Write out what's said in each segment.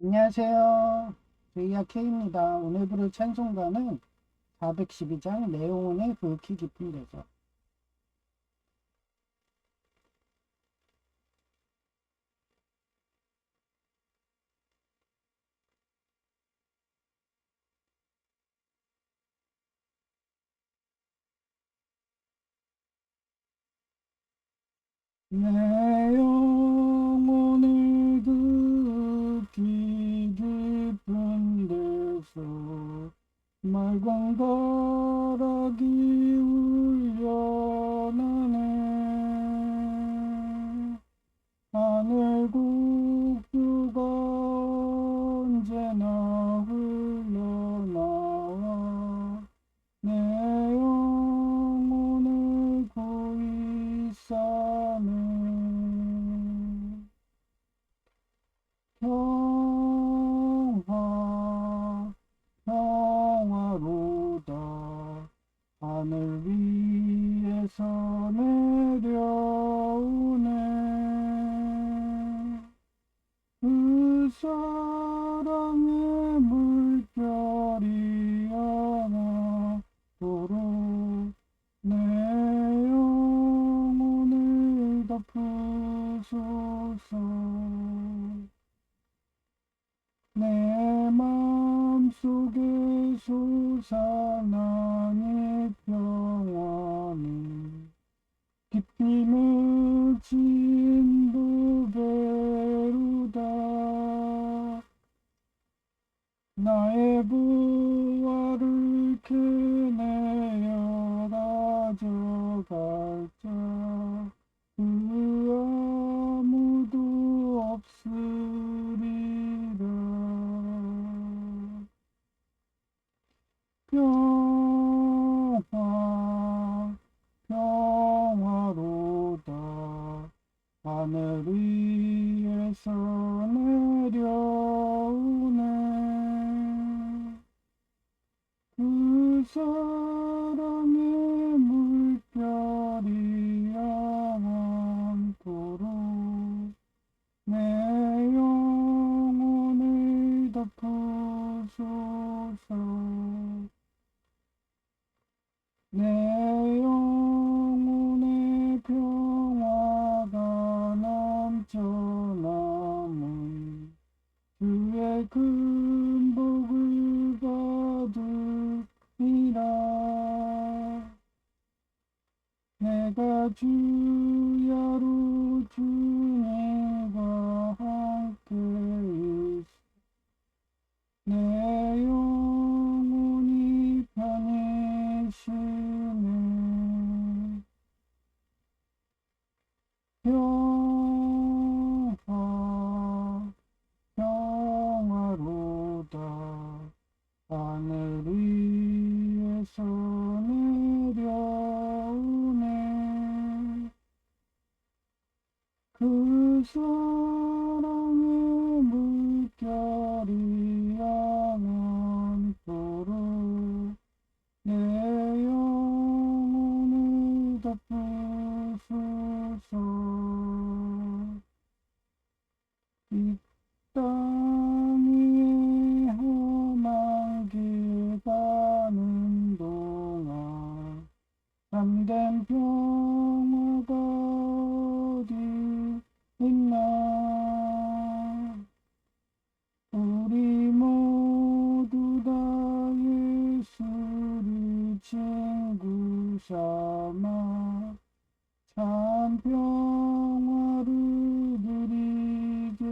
안녕하세요. 제이야 K입니다. 오늘 부를 찬송가는 412장 내용은의 굵기 깊은 데서. 내 영혼을 굵기 깊은 데서 맑은 가락이 울려나네. 하늘 국주가 언제나 흘러나와 내 영혼을 고이 싸네. 평화 평화로다 하늘 위에서 내려오네. 그 사랑의 물결이 하나도록 내 영혼을 덮으소서. 내 마음속에 솟아나는 평안이 깊이 맺힌 두 배로다. 나의 부활을 캐내어 가져갈 자 그 아무도 없으리라. 평화 평화로다 하늘 위에서 내려오네. 그 사랑의 물결이 영원토록 내 영혼을 덮으소서. 내 영혼의 평화가 넘쳐나는 주의 큰 복을 받으리라. 내가 주야로 주님과 함께 있어 내 영혼이 편히 쉬네. 평화 평화로다 하늘 위에서 내려오네. 그 사랑의 물결이 영원토록 내 영혼을 덮으소서. 이 땅 위에 험한 길 가는 동안 참된 평화가 어디 있나. 우리 모두 다 예수를 친구 삼아 참 평화를 누리겠네.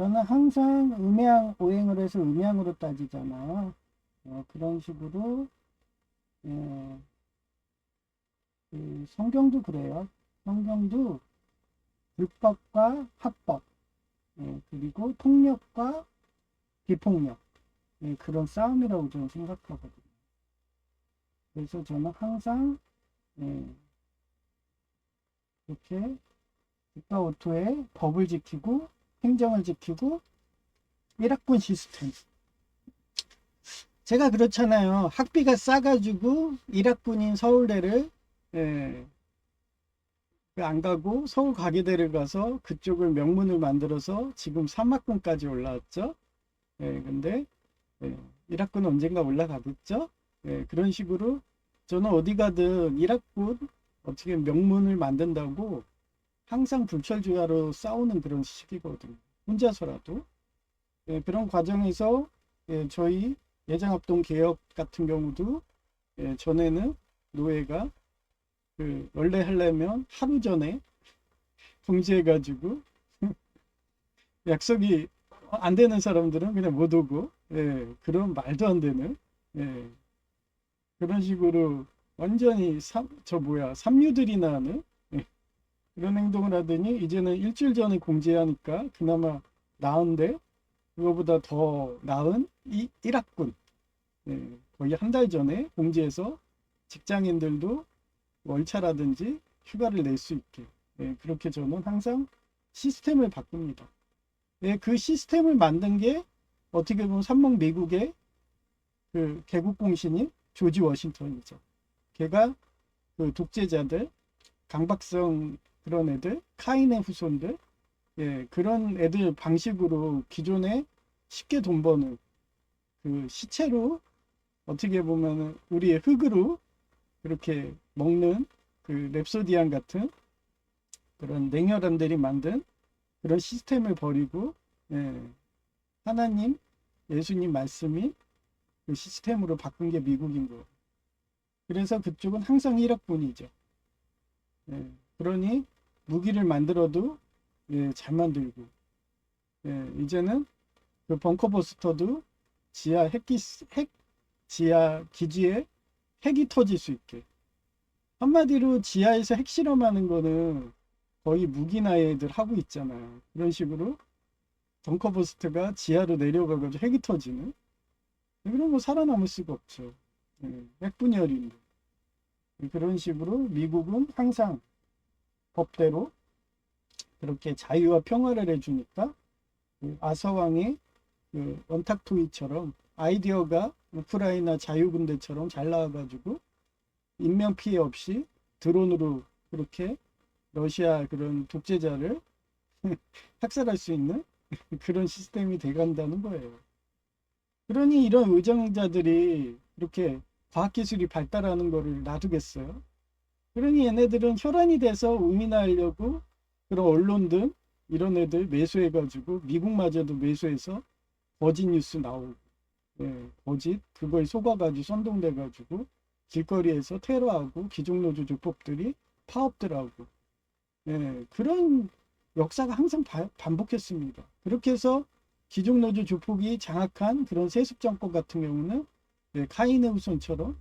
저는 항상 음양 오행을 해서 음양으로 따지잖아. 그런 식으로 예, 그 성경도 그래요. 성경도 불법과 합법, 그리고 폭력과 비폭력, 그런 싸움이라고 저는 생각하거든요. 그래서 저는 항상 이렇게 국가 오토의 법을 지키고 행정을 지키고 일학군 시스템. 제가 그렇잖아요. 학비가 싸가지고 일학군인 서울대를 안 가고 서울 가계대를 가서 그쪽을 명문을 만들어서 지금 3학군까지 올라왔죠. 근데 일학군 언젠가 올라가겠죠. 그런 식으로 저는 어디 가든 일학군 어떻게 명문을 만든다고 항상 불철주야로 싸우는 그런 시기거든요. 혼자서라도. 그런 과정에서 저희 예장합동 개혁 같은 경우도 전에는 노예가 원래 하려면 하루 전에 통지해가지고 약속이 안 되는 사람들은 그냥 못 오고 그런 말도 안 되는 그런 식으로 완전히 삼류들이나 하는 그런 행동을 하더니 이제는 일주일 전에 공지하니까 그나마 나은데 그거보다 더 나은 일학군 거의 한 달 전에 공지해서 직장인들도 월차라든지 휴가를 낼 수 있게 그렇게 저는 항상 시스템을 바꿉니다. 그 시스템을 만든 게 어떻게 보면 삼목 미국의 그 개국공신인 조지 워싱턴이죠. 걔가 그 독재자들, 강박성 그런 애들, 카인의 후손들, 그런 애들 방식으로 기존에 쉽게 돈 버는 그 시체로 어떻게 보면 우리의 흙으로 그렇게 먹는 그 랩소디안 같은 그런 냉혈한들이 만든 그런 시스템을 버리고 하나님, 예수님 말씀이 그 시스템으로 바꾼 게 미국인 거예요. 그래서 그쪽은 항상 1억분이죠. 그러니 무기를 만들어도 잘 만들고 이제는 그 벙커버스터도 지하 지하 기지에 핵이 터질 수 있게 한마디로 지하에서 핵실험하는 거는 거의 무기나 애들 하고 있잖아요. 그런 식으로 벙커버스터가 지하로 내려가가지고 핵이 터지는 그런 거 살아남을 수가 없죠. 핵분열인데 그런 식으로 미국은 항상 법대로 그렇게 자유와 평화를 해주니까 그 아서왕의 그 원탁토이처럼 아이디어가 우크라이나 자유군대처럼 잘 나와가지고 인명피해 없이 드론으로 그렇게 러시아 그런 독재자를 학살할 수 있는 그런 시스템이 돼간다는 거예요. 그러니 이런 의정자들이 이렇게 과학기술이 발달하는 거를 놔두겠어요? 그러니 얘네들은 혈안이 돼서 우민화하려고 그런 언론들 이런 애들 매수해가지고 미국마저도 매수해서 거짓 뉴스 나오고 거짓 그거에 속아가지고 선동돼가지고 길거리에서 테러하고 기종노조 조폭들이 파업들하고 그런 역사가 항상 반복했습니다. 그렇게 해서 기종노조 조폭이 장악한 그런 세습정권 같은 경우는 카인의 후손처럼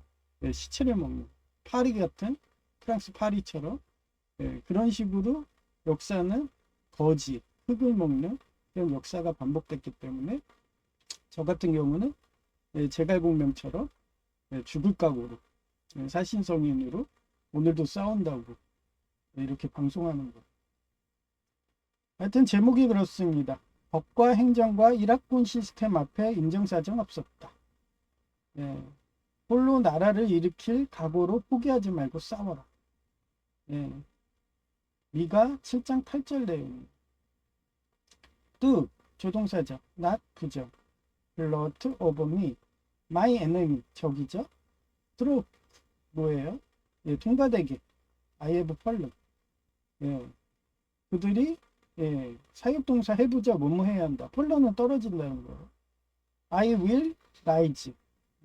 시체를 먹는 파리 같은 프랑스 파리처럼 그런 식으로 역사는 거지 흙을 먹는 그런 역사가 반복됐기 때문에 저 같은 경우는 제갈공명처럼 죽을 각오로 사신성인으로 오늘도 싸운다고 이렇게 방송하는 거. 하여튼 제목이 그렇습니다. 법과 행정과 일학군 시스템 앞에 인정사정 없었다. 홀로 나라를 일으킬 각오로 포기하지 말고 싸워라. 미가 7장 8절 내용. 또 조동사죠. not 부정. Blood of me. My enemy. 적이죠. through 뭐예요? 통과되게. I have fallen. 그들이 사역동사 해부자 뭐뭐 해야 한다. 폴런은 떨어진다는 거예요. I will rise.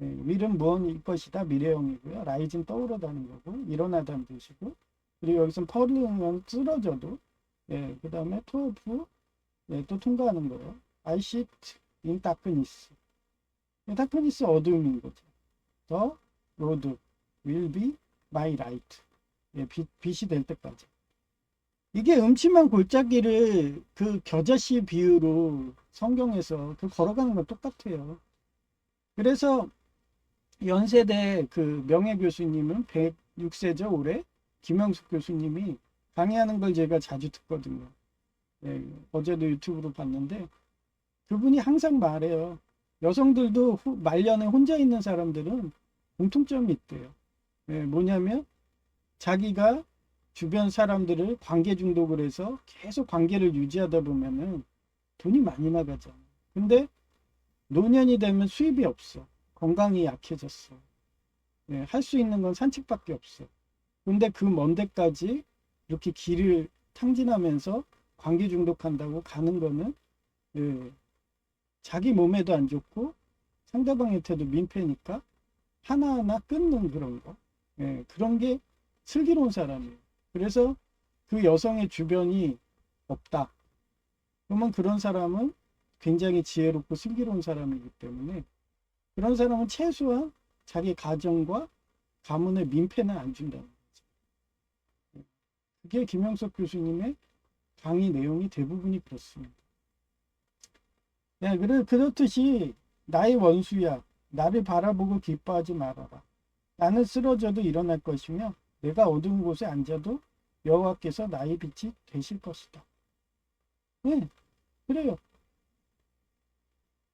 will은 무언일 것이다. 미래형이고요. rise는 떠오르다는 거고 일어나다는 뜻이고 그리고 여기서 fallen은 쓰러져도 그 다음에 to 또 통과하는 거예요. I sit in darkness. darkness 어둠인 거죠. The road will be my light. 예, 빛이 될 때까지. 이게 음침한 골짜기를 그 겨자씨 비유로 성경에서 그 걸어가는 건 똑같아요. 그래서 연세대 그 명예 교수님은 106세죠 올해 김영숙 교수님이 강의하는 걸 제가 자주 듣거든요. 네, 어제도 유튜브로 봤는데 그분이 항상 말해요. 여성들도 말년에 혼자 있는 사람들은 공통점이 있대요. 네, 뭐냐면 자기가 주변 사람들을 관계 중독을 해서 계속 관계를 유지하다 보면은 돈이 많이 나가잖아. 근데 노년이 되면 수입이 없어. 건강이 약해졌어. 네, 할 수 있는 건 산책밖에 없어. 근데 그 먼 데까지 이렇게 길을 탕진하면서 관계 중독한다고 가는 거는 네, 자기 몸에도 안 좋고 상대방한테도 민폐니까 하나하나 끊는 그런 거. 네, 그런 게 슬기로운 사람이에요. 그래서 그 여성의 주변이 없다. 그러면 그런 사람은 굉장히 지혜롭고 슬기로운 사람이기 때문에 그런 사람은 최소한 자기 가정과 가문의 민폐는 안 준다는 거죠. 그게 김영석 교수님의 강의 내용이 대부분이 그렇습니다. 네, 그렇듯이 나의 원수야. 나를 바라보고 기뻐하지 말아라. 나는 쓰러져도 일어날 것이며 내가 어두운 곳에 앉아도 여호와께서 나의 빛이 되실 것이다. 네, 그래요.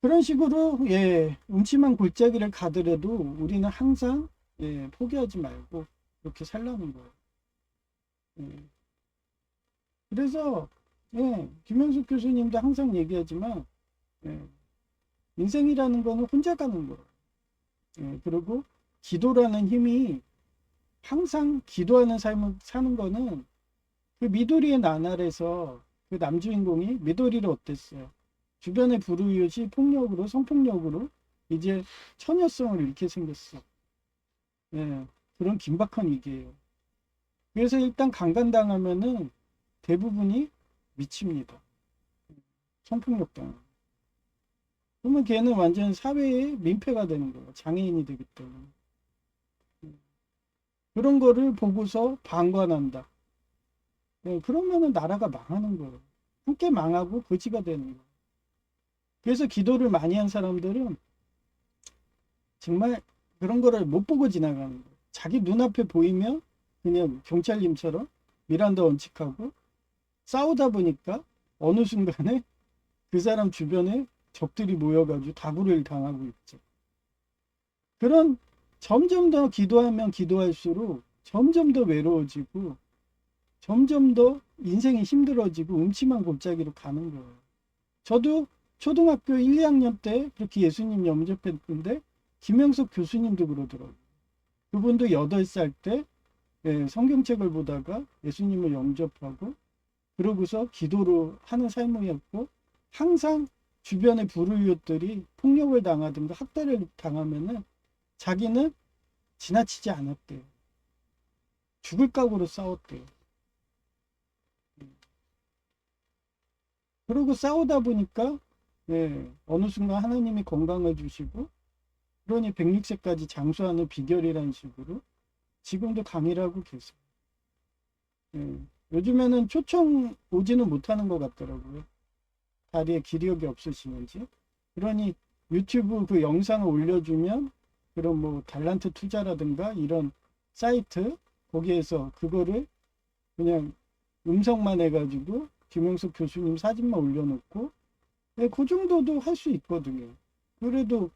그런 식으로 예, 음침한 골짜기를 가더라도 우리는 항상 예, 포기하지 말고 이렇게 살라는 거예요. 예. 그래서 예, 김영숙 교수님도 항상 얘기하지만 예, 인생이라는 거는 혼자 가는 거예요. 예, 그리고 기도라는 힘이 항상 기도하는 삶을 사는 거는 그 미도리의 나날에서 그 남주인공이 미도리를 어땠어요? 주변의 불우이웃이 폭력으로 성폭력으로 이제 처녀성을 잃게 생겼어. 예, 그런 긴박한 위기예요. 그래서 일단 강간당하면은 대부분이 미칩니다. 성폭력 당하고. 그러면 걔는 완전 사회의 민폐가 되는 거예요. 장애인이 되기 때문에. 그런 거를 보고서 방관한다. 예, 그러면은 나라가 망하는 거예요. 함께 망하고 거지가 되는 거예요. 그래서 기도를 많이 한 사람들은 정말 그런 거를 못 보고 지나가는 거예요. 자기 눈앞에 보이면 그냥 경찰님처럼 미란다 원칙하고 싸우다 보니까 어느 순간에 그 사람 주변에 적들이 모여가지고 다구를 당하고 있죠. 그런 점점 더 기도하면 기도할수록 점점 더 외로워지고 점점 더 인생이 힘들어지고 음침한 골짜기로 가는 거예요. 저도 초등학교 1, 2학년 때 그렇게 예수님 영접했는데 김영석 교수님도 그러더라고요. 그분도 8살 때 성경책을 보다가 예수님을 영접하고 그러고서 기도로 하는 삶이었고 항상 주변의 불우이웃들이 폭력을 당하든가 학대를 당하면은 자기는 지나치지 않았대요. 죽을 각오로 싸웠대요. 그러고 싸우다 보니까 어느 순간 하나님이 건강을 주시고 그러니 106세까지 장수하는 비결이라는 식으로 지금도 강의를 하고 계세요. 요즘에는 초청 오지는 못하는 것 같더라고요. 다리에 기력이 없으시는지. 그러니 유튜브 그 영상을 올려주면 그런 뭐 달란트 투자라든가 이런 사이트 거기에서 그거를 그냥 음성만 해가지고 김영석 교수님 사진만 올려놓고 그 정도도 할 수 있거든요. 그래도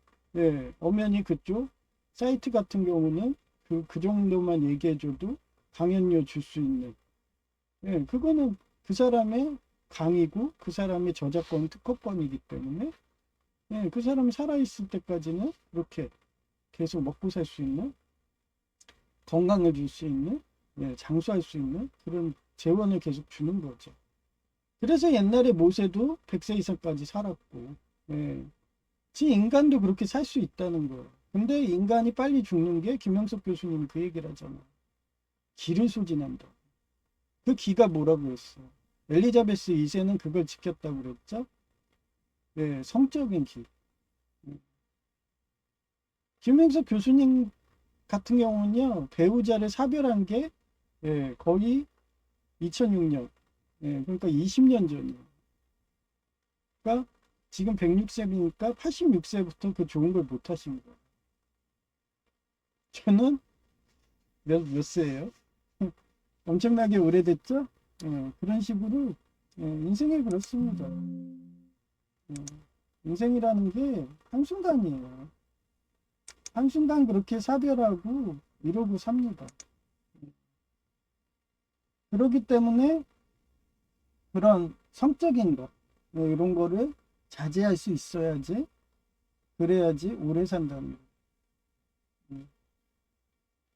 엄연히 그쪽 사이트 같은 경우는 그 정도만 얘기해줘도 강연료 줄 수 있는 그거는 그 사람의 강의고 그 사람의 저작권 특허권이기 때문에 그 사람이 살아있을 때까지는 그렇게 계속 먹고 살 수 있는 건강을 줄 수 있는 장수할 수 있는 그런 재원을 계속 주는 거죠. 그래서 옛날에 모세도 100세 이상까지 살았고 인간도 그렇게 살 수 있다는 거예요. 근데 인간이 빨리 죽는 게 김영석 교수님이 그 얘기를 하잖아요. 기를 소진한다. 그 기가 뭐라고 했어? 엘리자베스 2세는 그걸 지켰다고 그랬죠. 예, 성적인 길. 김행석 교수님 같은 경우는요, 배우자를 사별한 게 예, 거의 2006년, 예, 그러니까 20년 전이에요. 그러니까 지금 106세니까 86세부터 그 좋은 걸 못 하신 거예요. 저는 몇 세예요? 엄청나게 오래됐죠? 예, 그런 식으로 예, 인생이 그렇습니다. 예, 인생이라는 게 한순간이에요. 한순간 그렇게 사별하고 이러고 삽니다. 그렇기 때문에 그런 성적인 것, 뭐 이런 거를 자제할 수 있어야지, 그래야지 오래 산다는 거예요.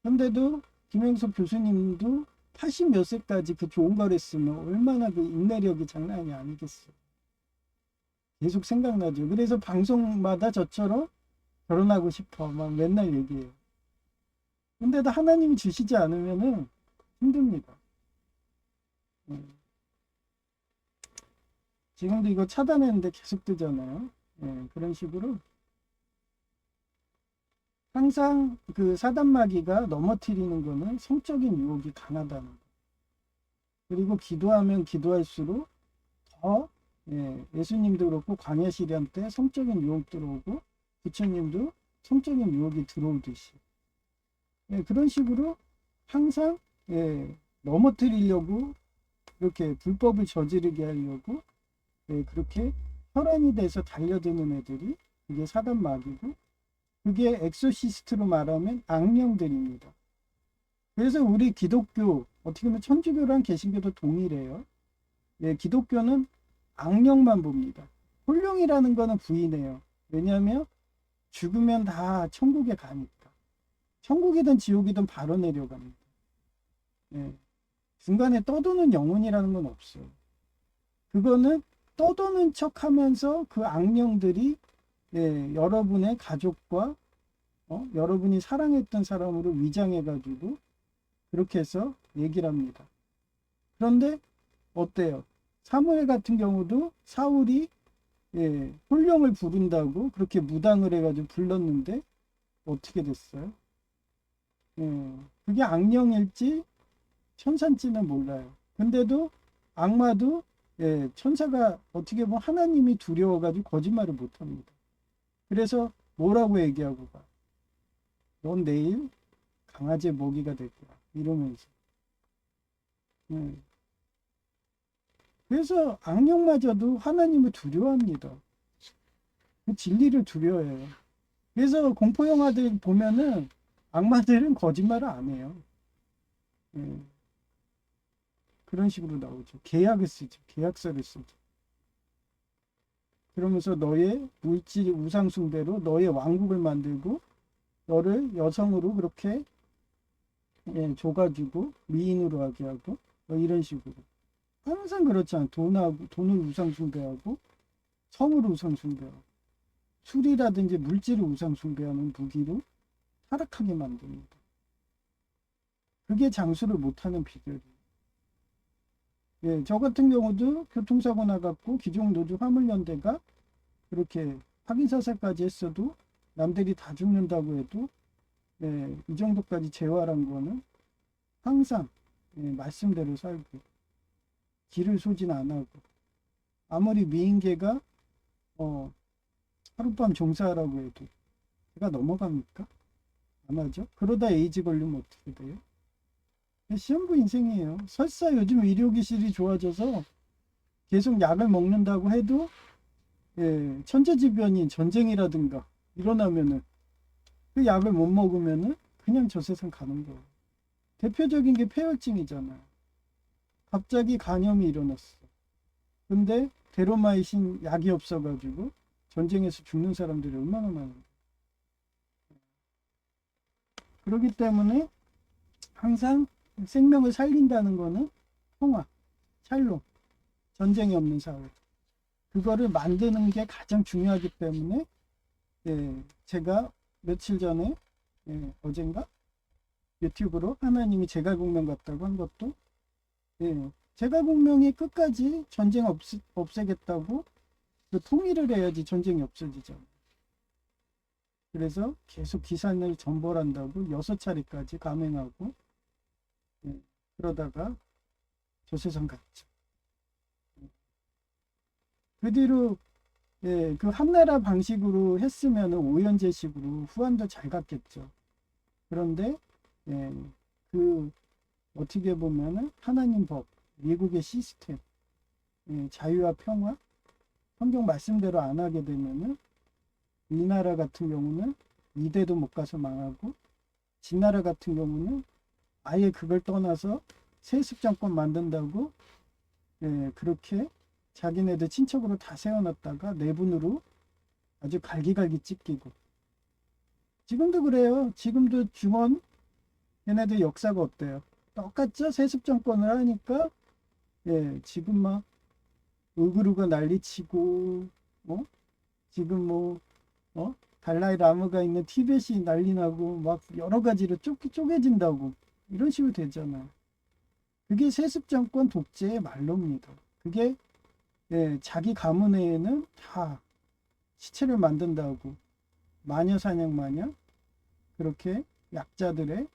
근데도 김행석 교수님도 80 몇 세까지 그 좋은 걸 했으면 얼마나 그 인내력이 장난이 아니겠어요. 계속 생각나죠. 그래서 방송마다 저처럼 결혼하고 싶어 막 맨날 얘기해요. 근데도 하나님이 주시지 않으면은 힘듭니다. 지금도 이거 차단했는데 계속 뜨잖아요. 그런 식으로 항상 그 사단마귀가 넘어뜨리는 거는 성적인 유혹이 강하다는 거. 그리고 기도하면 기도할수록 더 예수님도 그렇고 광야시련 때 성적인 유혹 들어오고 부처님도 성적인 유혹이 들어오듯이 그런 식으로 항상 넘어뜨리려고 이렇게 불법을 저지르게 하려고 그렇게 혈안이 돼서 달려드는 애들이 그게 사단마귀고 그게 엑소시스트로 말하면 악령들입니다. 그래서 우리 기독교 어떻게 보면 천주교랑 개신교도 동일해요. 기독교는 악령만 봅니다. 홀령이라는 거는 부인해요. 왜냐하면 죽으면 다 천국에 가니까. 천국이든 지옥이든 바로 내려갑니다. 중간에 떠도는 영혼이라는 건 없어요. 그거는 떠도는 척 하면서 그 악령들이 여러분의 가족과 여러분이 사랑했던 사람으로 위장해가지고 그렇게 해서 얘기를 합니다. 그런데 어때요? 사무엘 같은 경우도 사울이 홀령을 부른다고 그렇게 무당을 해가지고 불렀는데 어떻게 됐어요? 그게 악령일지 천사인지는 몰라요. 근데도 악마도 천사가 어떻게 보면 하나님이 두려워가지고 거짓말을 못합니다. 그래서 뭐라고 얘기하고 가? 넌 내일 강아지 먹이가 될 거야. 이러면서. 그래서 악령마저도 하나님을 두려워합니다. 그 진리를 두려워해요. 그래서 공포영화들 보면은 악마들은 거짓말을 안 해요. 그런 식으로 나오죠. 계약을 쓰죠. 계약서를 쓰죠. 그러면서 너의 물질 우상숭배로 너의 왕국을 만들고 너를 여성으로 그렇게 줘가지고 미인으로 하게 하고 뭐 이런 식으로 항상 그렇잖아. 돈을 우상숭배하고 성을 우상숭배하고 술이라든지 물질을 우상숭배하는 무기로 타락하게 만듭니다. 그게 장수를 못하는 비결이에요. 저 같은 경우도 교통사고 나갔고 기종노조 화물연대가 그렇게 확인사살까지 했어도 남들이 다 죽는다고 해도 이 정도까지 재활한 거는 항상 말씀대로 살고 길을 소진 안 하고 아무리 미인계가 하룻밤 종사하라고 해도 제가 넘어갑니까? 안 하죠. 그러다 에이즈 걸리면 어떻게 돼요? 시험부 인생이에요. 설사 요즘 의료기술이 좋아져서 계속 약을 먹는다고 해도 천재지변이 전쟁이라든가 일어나면은 그 약을 못 먹으면은 그냥 저 세상 가는 거예요. 대표적인 게 폐혈증이잖아요. 갑자기 간염이 일어났어. 근데 데로마이신 약이 없어가지고 전쟁에서 죽는 사람들이 얼마나 많은데. 그렇기 때문에 항상 생명을 살린다는 거는 통화, 샬롬, 전쟁이 없는 사회. 그거를 만드는 게 가장 중요하기 때문에 제가 며칠 전에 어젠가 유튜브로 하나님이 제갈공명 같다고 한 것도 제갈공명이 끝까지 전쟁 없애겠다고 그 통일을 해야지 전쟁이 없어지잖아. 그래서 계속 기산을 전벌한다고 6차례까지 감행하고, 예, 그러다가 조세선 갔죠. 그 뒤로 예, 그 한나라 방식으로 했으면 오연제식으로 후한도 잘 갔겠죠. 그런데 예, 그 어떻게 보면은 하나님 법, 미국의 시스템, 예, 자유와 평화, 성경 말씀대로 안 하게 되면은 이 나라 같은 경우는 이대도 못 가서 망하고, 진나라 같은 경우는 아예 그걸 떠나서 세습 정권 만든다고 예, 그렇게 자기네들 친척으로 다 세워놨다가 내분으로 아주 갈기갈기 찢기고. 지금도 그래요. 지금도 중원 얘네들 역사가 어때요? 똑같죠? 세습 정권을 하니까 예, 지금 막 우그루가 난리치고, 지금 달라이 라마가 있는 티벳이 난리 나고 막 여러 가지로 쪼개진다고 이런 식으로 되잖아요. 그게 세습 정권 독재의 말로입니다. 그게 예, 자기 가문에는 다 시체를 만든다고 마녀 사냥 마냥 그렇게 약자들의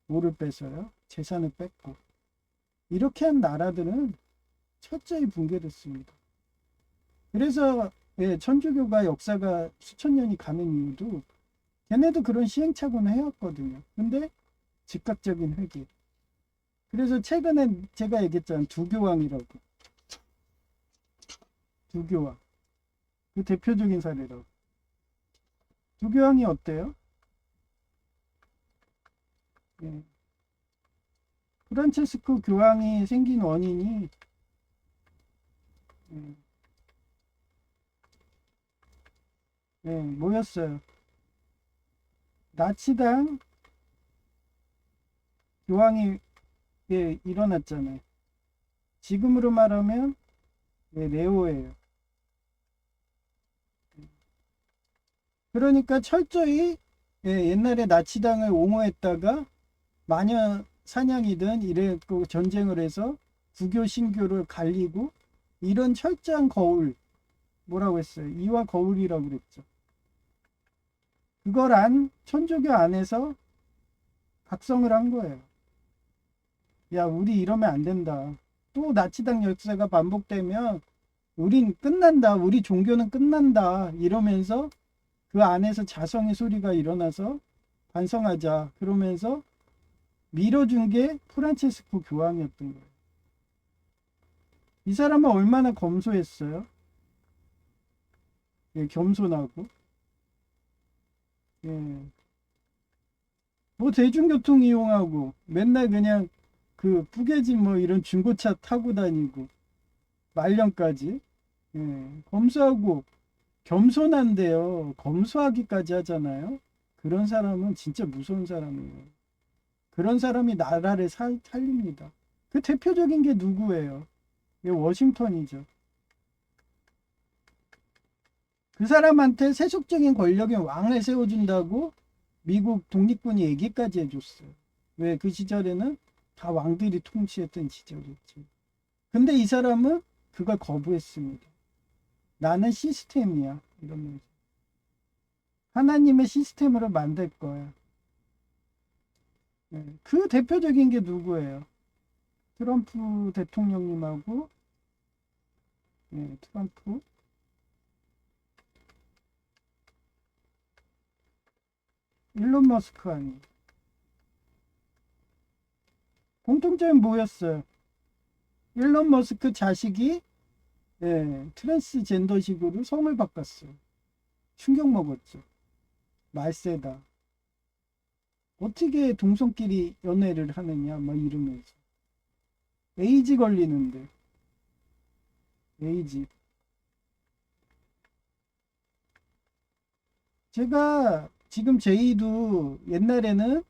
물을 뺏어요. 재산을 뺏고. 이렇게 한 나라들은 철저히 붕괴됐습니다. 그래서 예, 천주교가 역사가 수천 년이 가는 이유도 걔네도 그런 시행착오는 해왔거든요. 근데 즉각적인 회귀. 그래서 최근에 제가 얘기했잖아요. 두교황이라고. 두교황. 그 대표적인 사례라고. 두교황이 어때요? 예. 프란체스코 교황이 생긴 원인이 뭐였어요? 나치당 교황이 일어났잖아요. 지금으로 말하면 네오예요. 그러니까 철저히 옛날에 나치당을 옹호했다가 마녀 사냥이든 이랬고 전쟁을 해서 구교 신교를 갈리고 이런 철저한 거울, 뭐라고 했어요? 이와 거울이라고 그랬죠. 그걸 천주교 안에서 각성을 한 거예요. 야, 우리 이러면 안 된다. 또 나치당 역사가 반복되면 우린 끝난다. 우리 종교는 끝난다. 이러면서 그 안에서 자성의 소리가 일어나서 반성하자. 그러면서 밀어준 게 프란체스코 교황이었던 거예요. 이 사람은 얼마나 검소했어요. 예, 겸손하고. 예. 뭐 대중교통 이용하고 맨날 그냥 그 뿌개진 뭐 이런 중고차 타고 다니고 말년까지 검소하고 겸손한데요. 검소하기까지 하잖아요. 그런 사람은 진짜 무서운 사람이에요. 그런 사람이 나라를 살립니다. 그 대표적인 게 누구예요? 워싱턴이죠. 그 사람한테 세속적인 권력의 왕을 세워준다고 미국 독립군이 얘기까지 해줬어요. 왜? 그 시절에는 다 왕들이 통치했던 시절이었죠. 근데 이 사람은 그걸 거부했습니다. 나는 시스템이야. 이러면서. 하나님의 시스템으로 만들 거야. 그 대표적인 게 누구예요? 트럼프 대통령님하고 트럼프 일론 머스크 아니에요. 공통점이 뭐였어요? 일론 머스크 자식이 트랜스젠더식으로 성을 바꿨어요. 충격 먹었죠. 말세다. 어떻게 동성끼리 연애를 하느냐 막 이러면서. 에이즈 걸리는데. 에이즈. 제가 지금 제이도 옛날에는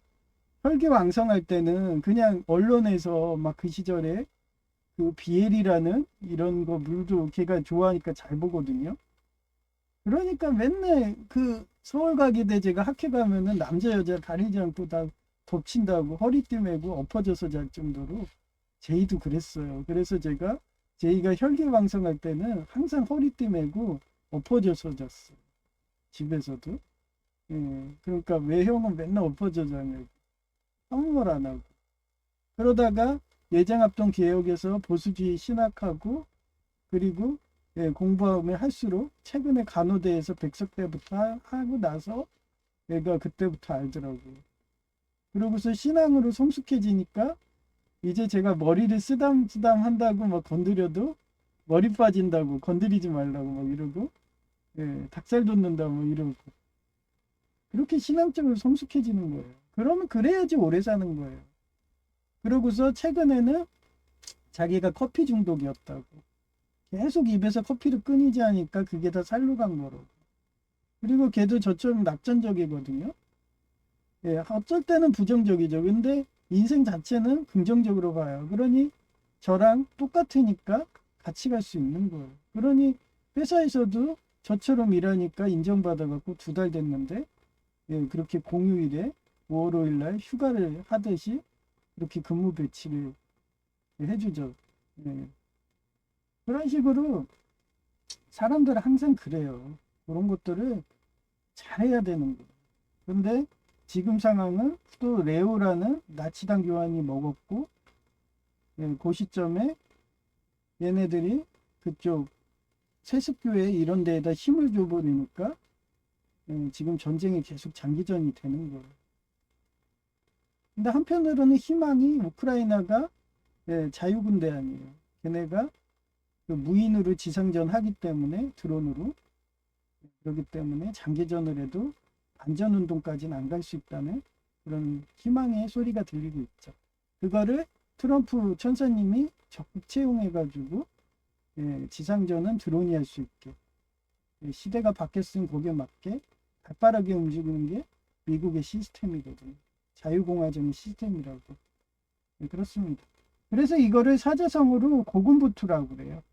혈기왕성할 때는 그냥 언론에서 막 그 시절에 그 비엘이라는 이런 거 물도 걔가 좋아하니까 잘 보거든요. 그러니까 맨날 그 서울가기대 제가 학회 가면은 남자 여자 가리지 않고 다 덮친다고 허리띠 메고 엎어져서 잘 정도로 제이도 그랬어요. 그래서 제가 제이가 혈기왕성할 때는 항상 허리띠 메고 엎어져서 잤어. 집에서도. 예, 그러니까 왜 형은 맨날 엎어져 자냐고. 아무 말 안 하고. 그러다가 예장합동 개혁에서 보수주의 신학하고 그리고 예, 공부하면 할수록 최근에 간호대에서 백석대부터 하고 나서 얘가 그때부터 알더라고. 그러고서 신앙으로 성숙해지니까 이제 제가 머리를 쓰담쓰담 한다고 막 건드려도 머리 빠진다고 건드리지 말라고 막 이러고 예, 닭살 돋는다 뭐 이러고 그렇게 신앙적으로 성숙해지는 거예요. 그러면 그래야지 오래 사는 거예요. 그러고서 최근에는 자기가 커피 중독이었다고 계속 입에서 커피를 끊이지 않으니까 그게 다 살로 간 거라고. 그리고 걔도 저처럼 낙천적이거든요. 예, 어쩔 때는 부정적이죠. 근데 인생 자체는 긍정적으로 봐요. 그러니 저랑 똑같으니까 같이 갈 수 있는 거예요. 그러니 회사에서도 저처럼 일하니까 인정받아갖고 2달 됐는데 예, 그렇게 공휴일에 5월 5일 날 휴가를 하듯이 이렇게 근무 배치를 해주죠. 예. 그런 식으로 사람들은 항상 그래요. 그런 것들을 잘해야 되는 거예요. 근데 지금 상황은 또 레오라는 나치당 교환이 먹었고 예, 그 시점에 얘네들이 그쪽 세습교회 이런 데에다 힘을 줘버리니까 예, 지금 전쟁이 계속 장기전이 되는 거예요. 근데 한편으로는 희망이 우크라이나가 예, 자유군대 아니에요. 걔네가 그 무인으로 지상전 하기 때문에 드론으로 그렇기 때문에 장기전을 해도 반전운동까지는 안 갈 수 있다는 그런 희망의 소리가 들리고 있죠. 그거를 트럼프 천사님이 적극 채용해가지고 예, 지상전은 드론이 할 수 있게 예, 시대가 바뀌었으면 거기에 맞게 발빠르게 움직이는 게 미국의 시스템이거든요. 자유공화정의 시스템이라고. 네, 그렇습니다. 그래서 이거를 사자성어로 고군분투라고 그래요.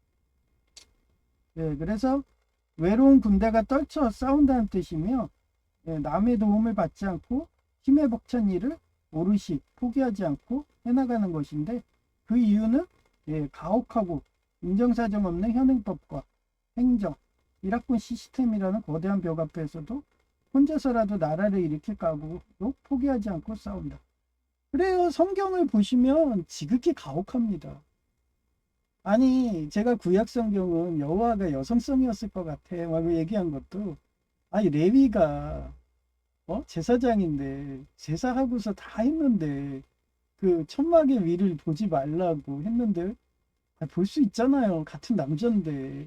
네, 그래서 외로운 군대가 떨쳐 싸운다는 뜻이며 예, 남의 도움을 받지 않고 힘에 벅찬 일을 오롯이 포기하지 않고 해나가는 것인데 그 이유는 예, 가혹하고 인정사정 없는 현행법과 행정, 일합군 시스템이라는 거대한 벽 앞에서도 혼자서라도 나라를 일으킬 각오로 포기하지 않고 싸운다. 그래요. 성경을 보시면 지극히 가혹합니다. 아니 제가 구약 성경은 여호와가 여성성이었을 것 같아 막 얘기한 것도 아니 레위가 제사장인데 제사하고서 다 했는데 그 천막의 위를 보지 말라고 했는데 볼 수 있잖아요. 같은 남자인데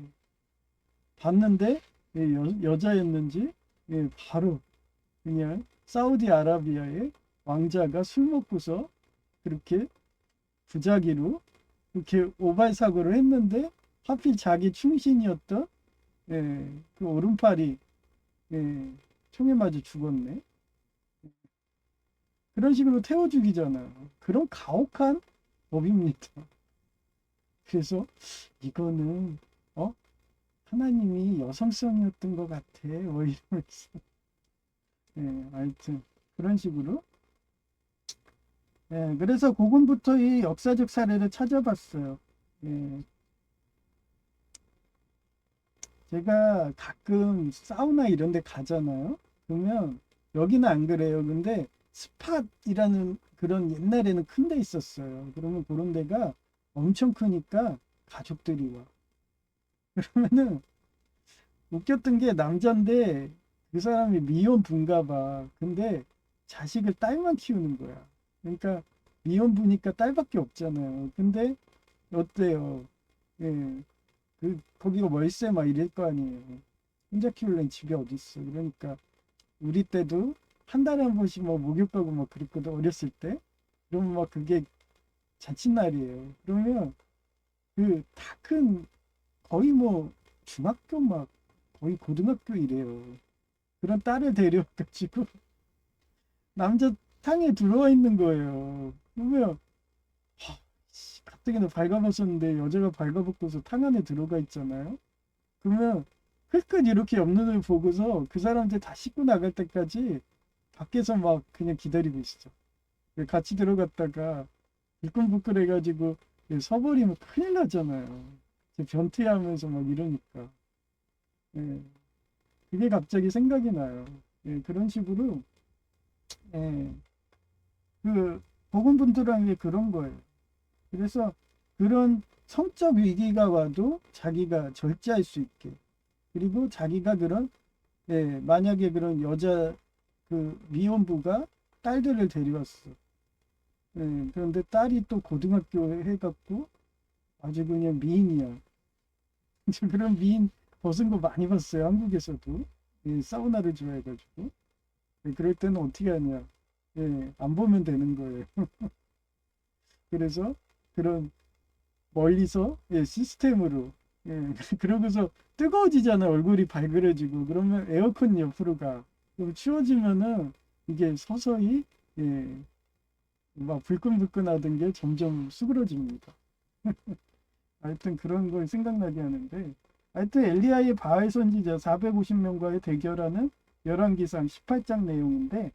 봤는데 예, 여자였는지 예, 바로 그냥 사우디아라비아의 왕자가 술 먹고서 그렇게 부자기로 이렇게 오발사고를 했는데 하필 자기 충신이었던 예, 그 오른팔이 예, 총에 맞아 죽었네. 그런 식으로 태워 죽이잖아요. 그런 가혹한 법입니다. 그래서 이거는 하나님이 여성성이었던 것 같아. 뭐 이러면서 예, 하여튼 그런 식으로 예, 그래서 고군부터 이 역사적 사례를 찾아봤어요. 예, 제가 가끔 사우나 이런 데 가잖아요. 그러면 여기는 안 그래요. 근데 스팟이라는 그런 옛날에는 큰 데 있었어요. 그러면 그런 데가 엄청 크니까 가족들이 와. 그러면은 웃겼던 게 남잔데 그 사람이 미혼부인가 봐. 근데 자식을 딸만 키우는 거야. 그러니까 미혼부니까 딸밖에 없잖아요. 근데 어때요? 예. 거기가 월세 막 이럴 거 아니에요. 혼자 키우려면 집이 어디 있어. 그러니까 우리 때도 한 달에 한 번씩 뭐 목욕 가고 막 그랬거든. 어렸을 때. 그러면 막 그게 잔칫날이에요. 그러면 그 다 큰 거의 뭐 중학교 막 거의 고등학교 이래요. 그런 딸을 데려가지고 남자 탕에 들어와 있는 거예요. 그러면 가뜩이나 발가벗었는데 여자가 발가벗고서 탕 안에 들어가 있잖아요. 그러면 흘끗 이렇게 옆눈을 보고서 그 사람들 다 씻고 나갈 때까지 밖에서 막 그냥 기다리고 있었죠. 같이 들어갔다가 불끈불끈 해가지고 서버리면 큰일 나잖아요. 변태하면서 막 이러니까. 예, 그게 갑자기 생각이 나요. 예, 그런 식으로, 예, 그, 복음분들한 게 그런 거예요. 그래서 그런 성적 위기가 와도 자기가 절제할 수 있게. 그리고 자기가 그런, 예, 만약에 그런 여자, 그 미혼부가 딸들을 데려왔어. 예, 그런데 딸이 또 고등학교 해갖고 아주 그냥 미인이야. 그런 미인 벗은 거 많이 봤어요. 한국에서도. 예, 사우나를 좋아해가지고. 예, 그럴 때는 어떻게 하냐. 예, 안 보면 되는 거예요. 그래서 그런 멀리서 예, 시스템으로 예, 그러고서 뜨거워지잖아. 얼굴이 발그레지고. 그러면 에어컨 옆으로 가. 그럼 추워지면은 이게 서서히 예, 막 불끈불끈하던 게 점점 수그러집니다. 하여튼 그런 걸 생각나게 하는데 하여튼 엘리야의 바알 선지자 450명과의 대결하는 열왕기상 18장 내용인데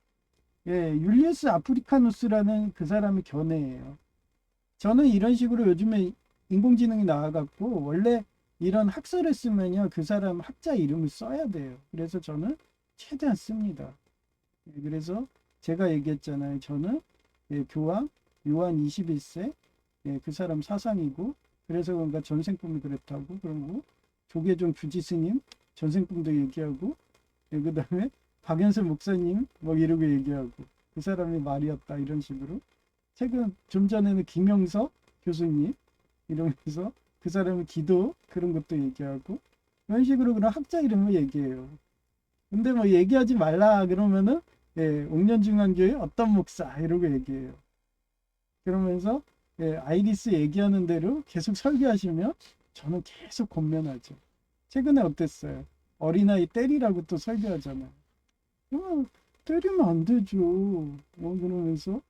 예, 율리우스 아프리카누스라는 그 사람이 견해예요. 저는 이런 식으로 요즘에 인공지능이 나와갖고 원래 이런 학설을 쓰면요 그 사람 학자 이름을 써야 돼요. 그래서 저는 최대한 씁니다. 예, 그래서 제가 얘기했잖아요. 저는 예, 교황 요한 21세 예, 그 사람 사상이고 그래서 그런가 전생꿈이 그랬다고 그러고 조계종 주지스님 전생꿈도 얘기하고 예, 그 다음에 박연세 목사님 뭐 이러고 얘기하고 그 사람이 말이었다 이런 식으로 최근 좀 전에는 김영석 교수님 이러면서 그 사람의 기도 그런 것도 얘기하고 이런 식으로 그런 학자 이름을 얘기해요. 근데 뭐 얘기하지 말라 그러면은 예, 옥년중앙교회 어떤 목사 이러고 얘기해요. 그러면서 예, 아이리스 얘기하는 대로 계속 설교하시면 저는 계속 권면하죠. 최근에 어땠어요? 어린아이 때리라고 또 설교하잖아요. 때리면 안 되죠. 그러면서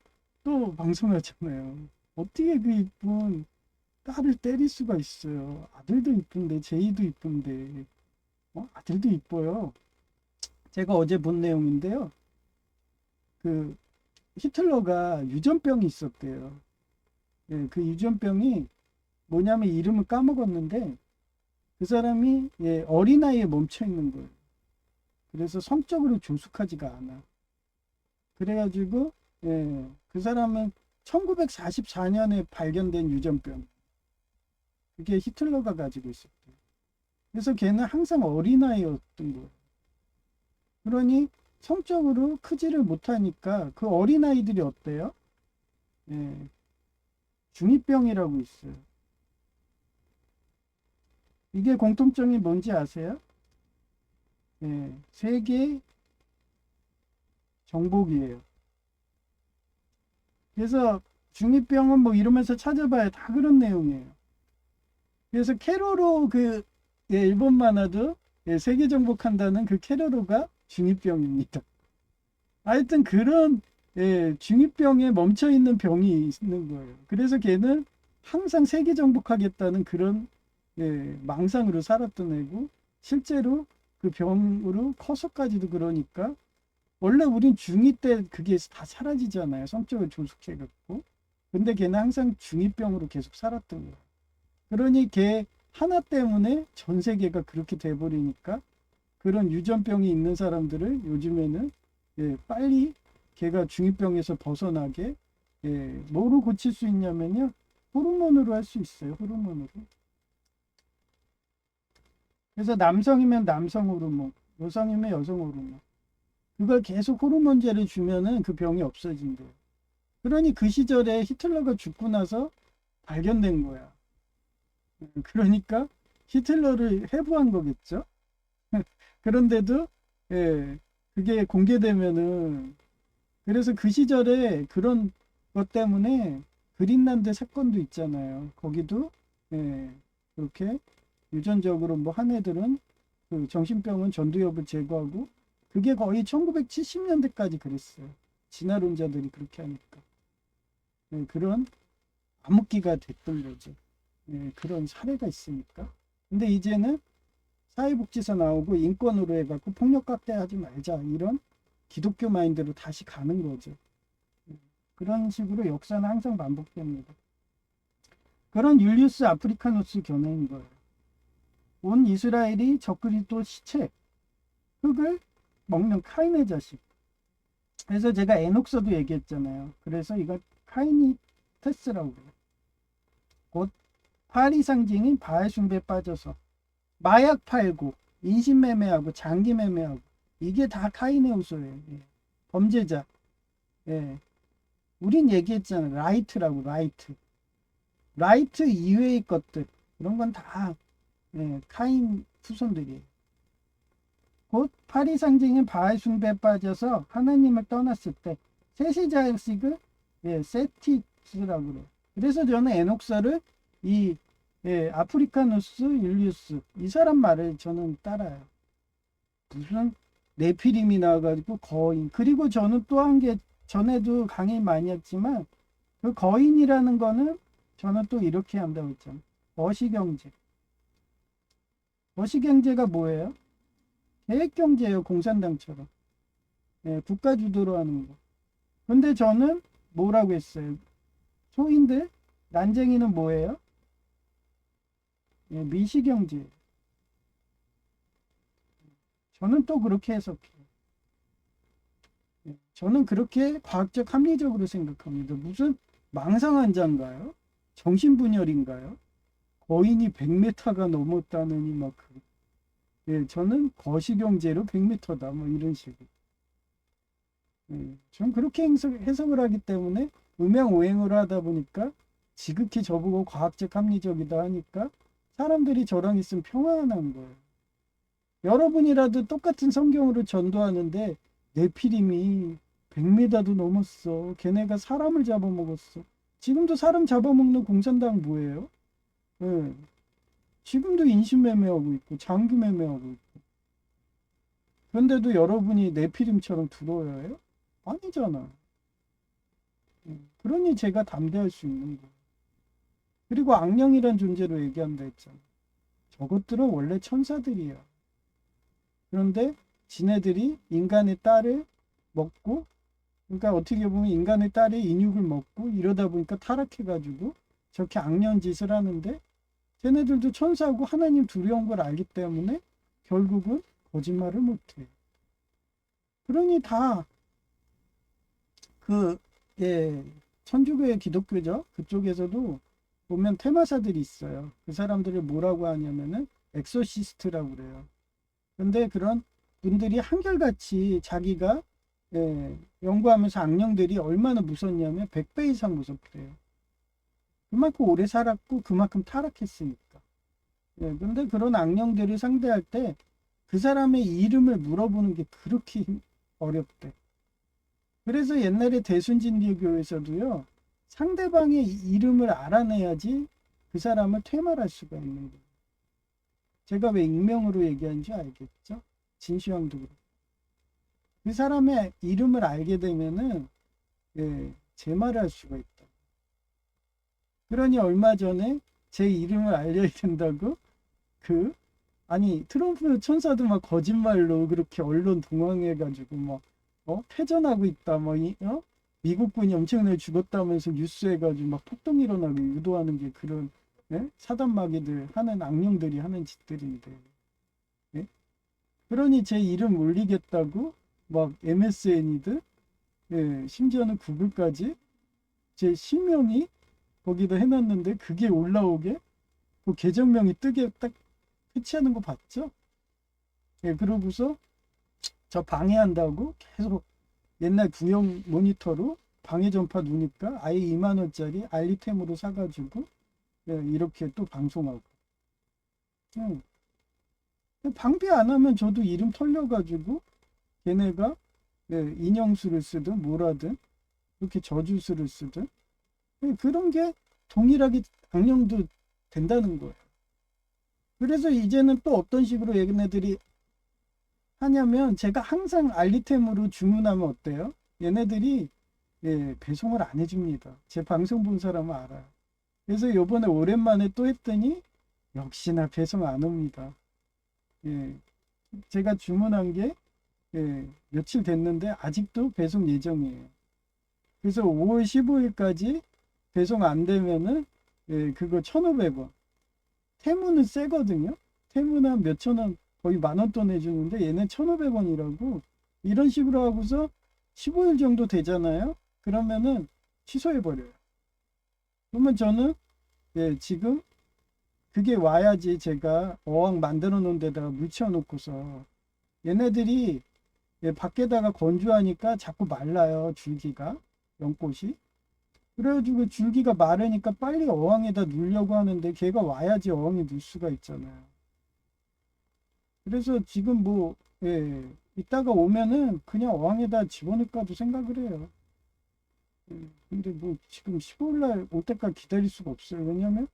또 방송하잖아요. 어떻게 그 이쁜 딸을 때릴 수가 있어요. 아들도 이쁜데 제이도 이쁜데 아들도 이뻐요. 제가 어제 본 내용인데요. 그 히틀러가 유전병이 있었대요. 예, 그 유전병이 뭐냐면 이름을 까먹었는데 그 사람이 예, 어린아이에 멈춰 있는 거예요. 그래서 성적으로 조숙하지가 않아. 그래가지고 예, 그 사람은 1944년에 발견된 유전병. 그게 히틀러가 가지고 있었대요. 그래서 걔는 항상 어린아이였던 거예요. 그러니 성적으로 크지를 못하니까 그 어린아이들이 어때요? 예, 중이병이라고 있어요. 이게 공통점이 뭔지 아세요? 예, 세계 정복이에요. 그래서 중이병은 뭐 이러면서 찾아봐야 다 그런 내용이에요. 그래서 캐로로 그 예, 일본 만화도 예, 세계 정복한다는 그 캐로로가 중이병입니다. 하여튼 그런 예, 중이병에 멈춰 있는 병이 있는 거예요. 그래서 걔는 항상 세계 정복하겠다는 그런 예, 망상으로 살았던 애고 실제로 그 병으로 커서까지도 그러니까 원래 우린 중2 때 그게 다 사라지잖아요. 성적을 조숙해갖고. 근데 걔는 항상 중2병으로 계속 살았던 거예요. 그러니 걔 하나 때문에 전 세계가 그렇게 돼버리니까 그런 유전병이 있는 사람들을 요즘에는 예, 빨리 걔가 중2병에서 벗어나게 예, 뭐로 고칠 수 있냐면요. 호르몬으로 할 수 있어요. 호르몬으로. 그래서 남성이면 남성 호르몬, 여성이면 여성 호르몬. 그걸 계속 호르몬제를 주면은 그 병이 없어진대요. 그러니 그 시절에 히틀러가 죽고 나서 발견된 거야. 그러니까 히틀러를 해부한 거겠죠. 그런데도 예, 그게 공개되면은 그래서 그 시절에 그런 것 때문에 그린란드 사건도 있잖아요. 거기도 예, 그렇게 유전적으로 뭐 한 애들은 그 정신병은 전두엽을 제거하고 그게 거의 1970년대까지 그랬어요. 진화론자들이 그렇게 하니까 예, 그런 암흑기가 됐던 거죠. 예, 그런 사례가 있으니까. 근데 이제는 사회복지사 나오고 인권으로 해갖고 폭력 학대하지 말자 이런 기독교 마인드로 다시 가는 거죠. 그런 식으로 역사는 항상 반복됩니다. 그런 율리우스 아프리카누스 견해인 거예요. 온 이스라엘이 적그리스도 시체 흙을 먹는 카인의 자식. 그래서 제가 에녹서도 얘기했잖아요. 그래서 이거 카이니테스라고 그래요. 곧 파리 상징인 바알 숭배에 빠져서 마약 팔고 인신매매하고 장기매매하고 이게 다 카인의 요소예요. 예. 범죄자. 예. 우린 얘기했잖아요. 라이트라고. 라이트 이외의 것들 이런 건 다 예, 카인 후손들이에요. 곧 파리 상징인 바알 숭배에 빠져서 하나님을 떠났을 때 셋의 자식을 예, 세티스라고 그래요. 그래서 저는 에녹서를 이 예, 아프리카누스 율리우스 이 사람 말을 저는 따라요. 무슨 네피림이 나와가지고 거인. 그리고 저는 또 한 게 전에도 강의 많이 했지만 그 거인이라는 거는 저는 또 이렇게 한다고 했잖아요. 거시경제. 거시경제가 뭐예요? 계획경제예요. 공산당처럼. 예, 국가 주도로 하는 거. 근데 저는 뭐라고 했어요? 소인들 난쟁이는 뭐예요? 예, 미시경제. 저는 또 그렇게 해석해요. 예, 저는 그렇게 과학적 합리적으로 생각합니다. 무슨 망상환자인가요? 정신분열인가요? 거인이 100m가 넘었다느니 막 예, 저는 거시경제로 100m다 뭐 이런 식으로. 예, 전 그렇게 해석을 하기 때문에 음양오행으로 하다 보니까 지극히 저보고 과학적 합리적이다 하니까 사람들이 저랑 있으면 평안한 거예요. 여러분이라도 똑같은 성경으로 전도하는데 네피림이 100m도 넘었어. 걔네가 사람을 잡아먹었어. 지금도 사람 잡아먹는 공산당 뭐예요? 예. 지금도 인신매매하고 있고 장기매매하고 있고. 그런데도 여러분이 네피림처럼 두려워해요? 아니잖아. 그러니 제가 담대할 수 있는 거예요. 그리고 악령이란 존재로 얘기한다 했잖아. 저것들은 원래 천사들이야. 그런데 지네들이 인간의 딸을 먹고, 그러니까 어떻게 보면 인간의 딸의 인육을 먹고 이러다 보니까 타락해가지고 저렇게 악령 짓을 하는데, 쟤네들도 천사고 하나님 두려운 걸 알기 때문에 결국은 거짓말을 못해. 그러니 다 예, 천주교의 기독교죠. 그쪽에서도 보면 테마사들이 있어요. 그 사람들을 뭐라고 하냐면은 엑소시스트라고 그래요. 근데 그런 분들이 한결같이 자기가 예, 연구하면서 악령들이 얼마나 무섭냐면 100배 이상 무섭대요. 그만큼 오래 살았고 그만큼 타락했으니까. 예, 근데 그런 악령들을 상대할 때 그 사람의 이름을 물어보는 게 그렇게 어렵대. 그래서 옛날에 대순진리교에서도요, 상대방의 이름을 알아내야지 그 사람을 퇴말할 수가 있는 거예요. 제가 왜 익명으로 얘기하는지 알겠죠? 진시황도 그렇고. 그 사람의 이름을 알게 되면은 예, 제말할 수가 있다. 그러니 얼마 전에 제 이름을 알려야 된다고 아니 트럼프 천사도 막 거짓말로 그렇게 언론 동황해가지고 막 패전하고 있다 미국군이 엄청나게 죽었다면서 뉴스해가지고 막 폭동 일어나게 유도하는 게 그런 예? 사단마귀들 하는 악령들이 하는 짓들인데 예? 그러니 제 이름 올리겠다고 막 MSN이든 예, 심지어는 구글까지 제 실명이 거기다 해놨는데 그게 올라오게 그 계정명이 뜨게 딱 패치하는 거 봤죠? 예, 그러고서 저 방해한다고 계속 옛날 구형 모니터로 방해 전파 누니까 아예 2만 원짜리 알리템으로 사가지고 예, 이렇게 또 방송하고 방비 안 하면 저도 이름 털려가지고 걔네가 예, 인형수를 쓰든 뭐라든 그렇게 저주수를 쓰든 예, 그런 게 동일하게 악령도 된다는 거예요. 그래서 이제는 또 어떤 식으로 얘네들이 하냐면 제가 항상 알리템으로 주문하면 어때요? 얘네들이 예, 배송을 안 해줍니다. 제 방송 본 사람은 알아요. 그래서 요번에 오랜만에 또 했더니 역시나 배송 안 옵니다. 예, 제가 주문한 게 예, 며칠 됐는데 아직도 배송 예정이에요. 그래서 5월 15일까지 배송 안 되면은 예, 그거 1,500원. 테무는 세거든요. 태무는 한 몇천 원, 거의 만 원 돈 해주는데 얘는 1,500원이라고. 이런 식으로 하고서 15일 정도 되잖아요. 그러면은 취소해버려요. 그러면 저는 예, 지금 그게 와야지 제가 어항 만들어 놓은 데다가 물 채워 놓고서 얘네들이 예, 밖에다가 건조하니까 자꾸 말라요. 줄기가, 연꽃이. 그래가지고 줄기가 마르니까 빨리 어항에다 누려고 하는데 걔가 와야지 어항에 넣을 수가 있잖아요. 그래서 지금 뭐 예, 이따가 오면은 그냥 어항에다 집어넣을까도 생각을 해요. 예, 근데 뭐 지금 15일 날 올 때까지 기다릴 수가 없어요. 왜냐면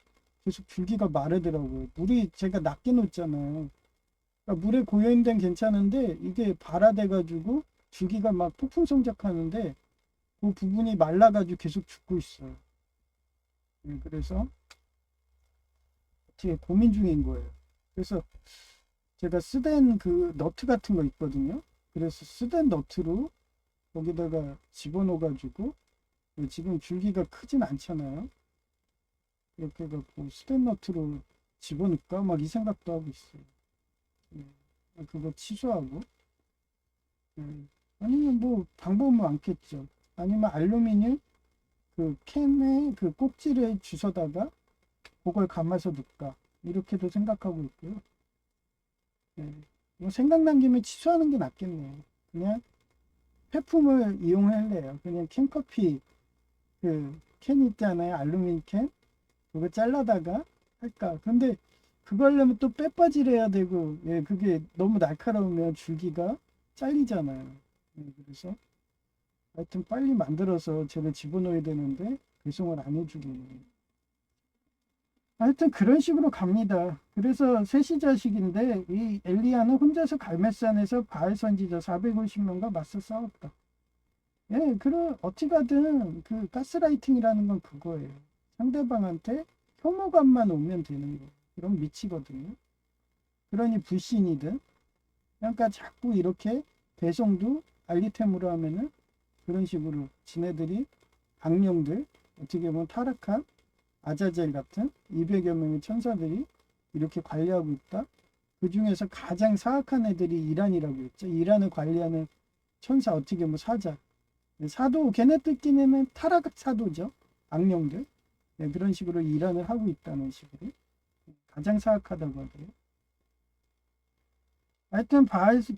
계속 줄기가 마르더라고요. 물이 제가 낮게 놓잖아요. 그러니까 물에 고여있는 데는 괜찮은데 이게 발화돼가지고 줄기가 막 폭풍 성장하는데 그 부분이 말라가지고 계속 죽고 있어요. 예, 그래서 되게 고민 중인 거예요. 그래서 제가 쓰덴 그 너트 같은 거 있거든요. 그래서 쓰덴 너트로 거기다가 집어넣어가지고 지금 줄기가 크진 않잖아요. 이렇게 해갖고 쓰덴 너트로 집어넣을까 막 이 생각도 하고 있어요. 그거 취소하고 아니면 뭐 방법은 많겠죠. 아니면 알루미늄 그 캔에 그 꼭지를 주워다가 그걸 감아서 넣을까 이렇게도 생각하고 있고요. 뭐 생각난 김에 취소하는 게 낫겠네요. 그냥 폐품을 이용할래요. 그냥 캔커피 그 캔 있잖아요. 알루미늄 캔 그거 잘라다가 할까. 근데 그걸 하려면 또 빼빠질 해야 되고 그게 너무 날카로우면 줄기가 잘리잖아요. 그래서 하여튼 빨리 만들어서 쟤를 집어넣어야 되는데 배송을 안 해주고 하여튼 그런 식으로 갑니다. 그래서 셋이 자식인데 이 엘리야는 혼자서 갈멜산에서 바알 선지자 450명과 맞서 싸웠다. 예, 그럼 어찌 가든 그 가스라이팅이라는 건 그거예요. 상대방한테 혐오감만 오면 되는 거예요. 그럼 미치거든요. 그러니 불신이든 그러니까 자꾸 이렇게 배송도 알리템으로 하면은 그런 식으로 지네들이 악령들 어떻게 보면 타락한 아자젤 같은 200여 명의 천사들이 이렇게 관리하고 있다. 그 중에서 가장 사악한 애들이 이란이라고 했죠. 이란을 관리하는 천사 어떻게 보면 사자. 사도 걔네들끼리는 타락 사도죠. 악령들. 네, 그런 식으로 이란을 하고 있다는 식으로 가장 사악하다고 하더라고요. 하여튼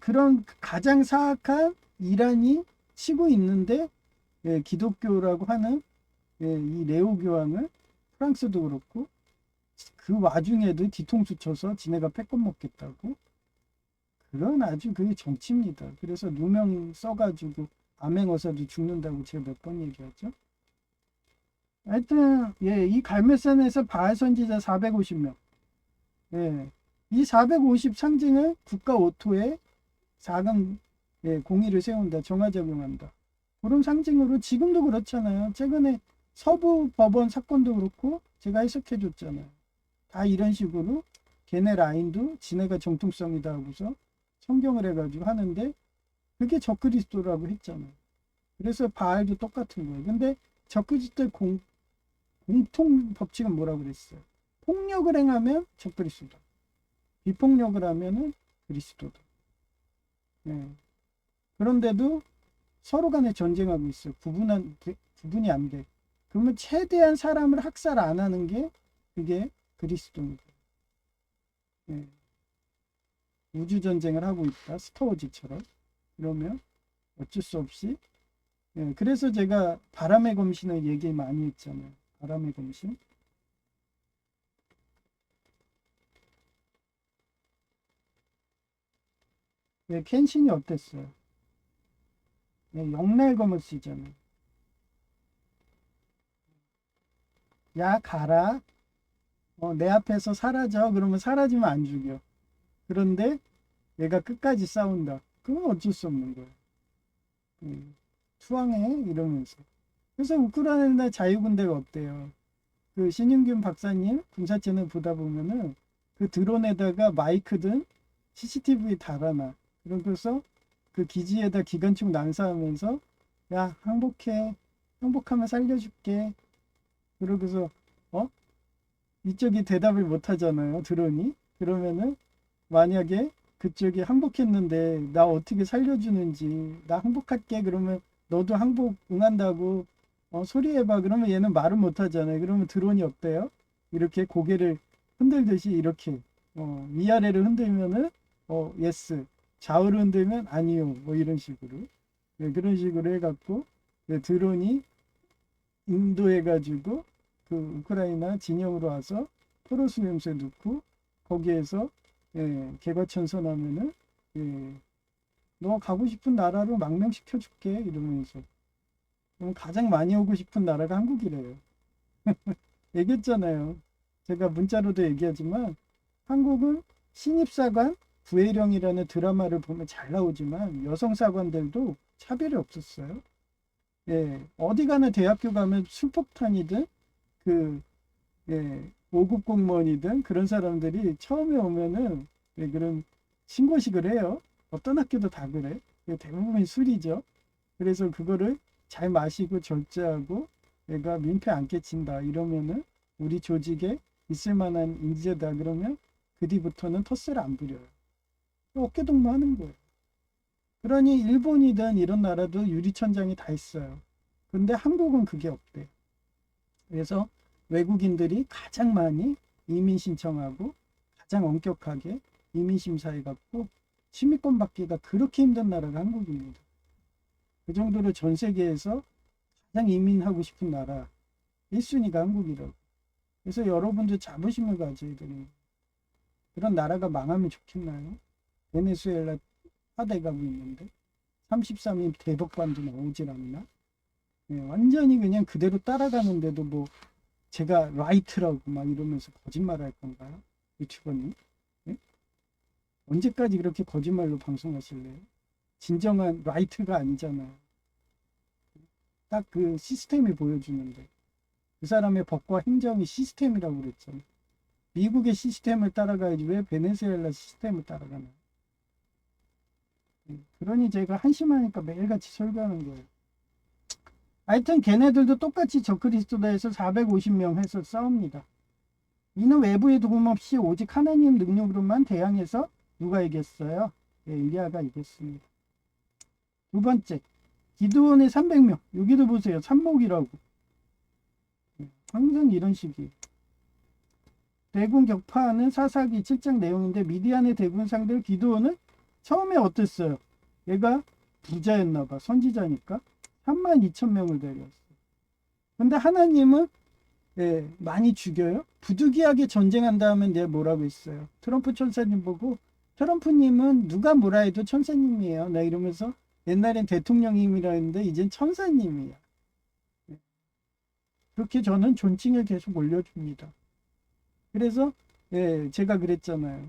그런 가장 사악한 이란이 치고 있는데 예, 기독교라고 하는 예, 이 레오 교황을 프랑스도 그렇고 그 와중에도 뒤통수 쳐서 지네가 패권 먹겠다고 그런 아주 그게 정치입니다. 그래서 누명 써가지고 암행어사도 죽는다고 제가 몇 번 얘기하죠. 하여튼 예, 이 갈멜산에서 바알 선지자 450명 예, 이 450 상징을 국가 오토에 작은 예, 공의를 세운다. 정화작용한다. 그런 상징으로 지금도 그렇잖아요. 최근에 서부 법원 사건도 그렇고 제가 해석해 줬잖아요. 다 이런 식으로 걔네 라인도 지네가 정통성이다 하고서 성경을 해가지고 하는데 그게 적그리스도라고 했잖아요. 그래서 바알도 똑같은 거예요. 근데 적그리스도의 공통 법칙은 뭐라고 그랬어요? 폭력을 행하면 적그리스도다. 비폭력을 하면은 그리스도다. 네. 그런데도 서로 간에 전쟁하고 있어요. 구분이 안 돼. 그러면 최대한 사람을 학살 안 하는 게 그게 그리스도입니다. 네. 우주 전쟁을 하고 있다. 스타워즈처럼. 그러면 어쩔 수 없이 네. 그래서 제가 바람의 검신을 얘기 많이 했잖아요. 바람의 검신. 네, 켄신이 어땠어요? 네, 영날검을 쓰잖아요. 야 가라. 내 앞에서 사라져. 그러면 사라지면 안 죽여. 그런데 얘가 끝까지 싸운다. 그건 어쩔 수 없는 거예요. 투항해 이러면서. 그래서 우크라이나 자유군대가 어때요? 그 신윤균 박사님 군사 채널 보다 보면은 그 드론에다가 마이크든 CCTV 달아놔. 그러고서 그 기지에다 기관총 난사하면서 야 항복해. 항복하면 살려줄게. 그러고서 이쪽이 대답을 못 하잖아요. 드론이. 그러면은 만약에 그쪽이 항복했는데 나 어떻게 살려주는지, 나 항복할게 그러면 너도 항복 응한다고 소리해봐. 그러면 얘는 말을 못하잖아요. 그러면 드론이 어때요? 이렇게 고개를 흔들듯이 이렇게 위아래를 흔들면은 예스, 좌우를 흔들면 아니요, 뭐 이런 식으로. 네, 그런 식으로 해갖고 네, 드론이 인도해가지고 그 우크라이나 진영으로 와서 포로수 냄새 넣고 거기에서 개과천선하면은 너 가고 싶은 나라로 망명시켜 줄게 이러면서. 그럼 가장 많이 오고 싶은 나라가 한국이래요. 얘기했잖아요. 제가 문자로도 얘기하지만 한국은 신입사관 구혜령이라는 드라마를 보면 잘 나오지만 여성사관들도 차별이 없었어요. 어디 가나 대학교 가면 술폭탄이든 그 5급 공무원이든 그런 사람들이 처음에 오면은 그런 신고식을 해요. 어떤 학교도 다 그래. 대부분 술이죠. 그래서 그거를 잘 마시고 절제하고 얘가 민폐 안 끼친다 이러면은 우리 조직에 있을 만한 인재다 그러면 그 뒤부터는 텃세를 안 부려요. 어깨동무하는 거예요. 그러니 일본이든 이런 나라도 유리천장이 다 있어요. 근데 한국은 그게 없대요. 그래서 외국인들이 가장 많이 이민 신청하고 가장 엄격하게 이민 심사해 갖고 시민권 받기가 그렇게 힘든 나라가 한국입니다. 그 정도로 전 세계에서 가장 이민하고 싶은 나라 1순위가 한국이라고. 그래서 여러분들 자부심을 가져야 되는 그런 나라가 망하면 좋겠나요? 베네수엘라 파대가고 있는데 33인 대법관도 나오질 않나? 완전히 그냥 그대로 따라가는데도 뭐 제가 라이트라고 막 이러면서 거짓말할 건가요? 유튜버님? 네? 언제까지 그렇게 거짓말로 방송하실래요? 진정한 라이트가 아니잖아요. 딱 그 시스템이 보여주는데 그 사람의 법과 행정이 시스템이라고 그랬잖아요. 미국의 시스템을 따라가야지 왜 베네수엘라 시스템을 따라가나요? 그러니 제가 한심하니까 매일같이 설교하는 거예요. 하여튼 걔네들도 똑같이 적그리스도다에서 450명 해서 싸웁니다. 이는 외부의 도움 없이 오직 하나님 능력으로만 대항해서 누가 이겼어요? 엘리야가 이겼습니다. 두 번째, 기드온의 300명. 여기도 보세요. 산목이라고. 항상 이런 식이에요. 대군 격파하는 사사기 7장 내용인데 미디안의 대군 상대로 기드온은 처음에 어땠어요? 얘가 부자였나봐. 선지자니까. 32,000명을 데려왔어요. 근데 하나님은 많이 죽여요. 부득이하게 전쟁한 다음에 내가 뭐라고 했어요. 트럼프 천사님 보고 트럼프님은 누가 뭐라 해도 천사님이에요. 나 이러면서 옛날엔 대통령님이라 했는데 이젠 천사님이야. 그렇게 저는 존칭을 계속 올려줍니다. 그래서 제가 그랬잖아요.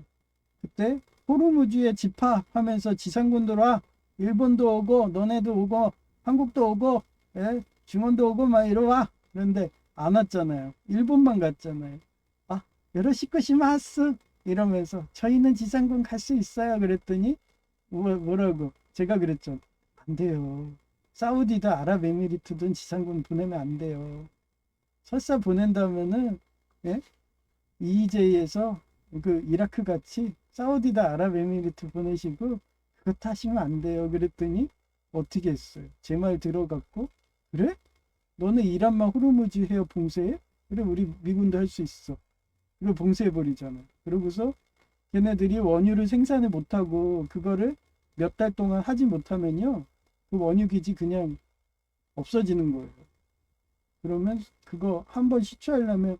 그때 호르무즈에 집합하면서 지상군들 와 일본도 오고 너네도 오고 한국도 오고 중원도 오고 막 이러와. 그런데 안 왔잖아요. 일본만 갔잖아요. 아, 요로시코시마스 이러면서 저희는 지상군 갈 수 있어요. 그랬더니 뭐라고 제가 그랬죠. 안 돼요. 사우디든 아랍에미리트든 지상군 보내면 안 돼요. 설사 보낸다면은 EJ에서 그 이라크 같이 사우디다 아랍에미리트 보내시고 그거 타시면 안 돼요. 그랬더니 어떻게 했어요? 제 말 들어갖고 그래? 너는 이란만 호르무즈 해요 봉쇄해? 그래 우리 미군도 할 수 있어. 그걸 봉쇄해버리잖아. 그러고서 걔네들이 원유를 생산을 못하고 그거를 몇 달 동안 하지 못하면요. 그 원유 기지 그냥 없어지는 거예요. 그러면 그거 한번 시추하려면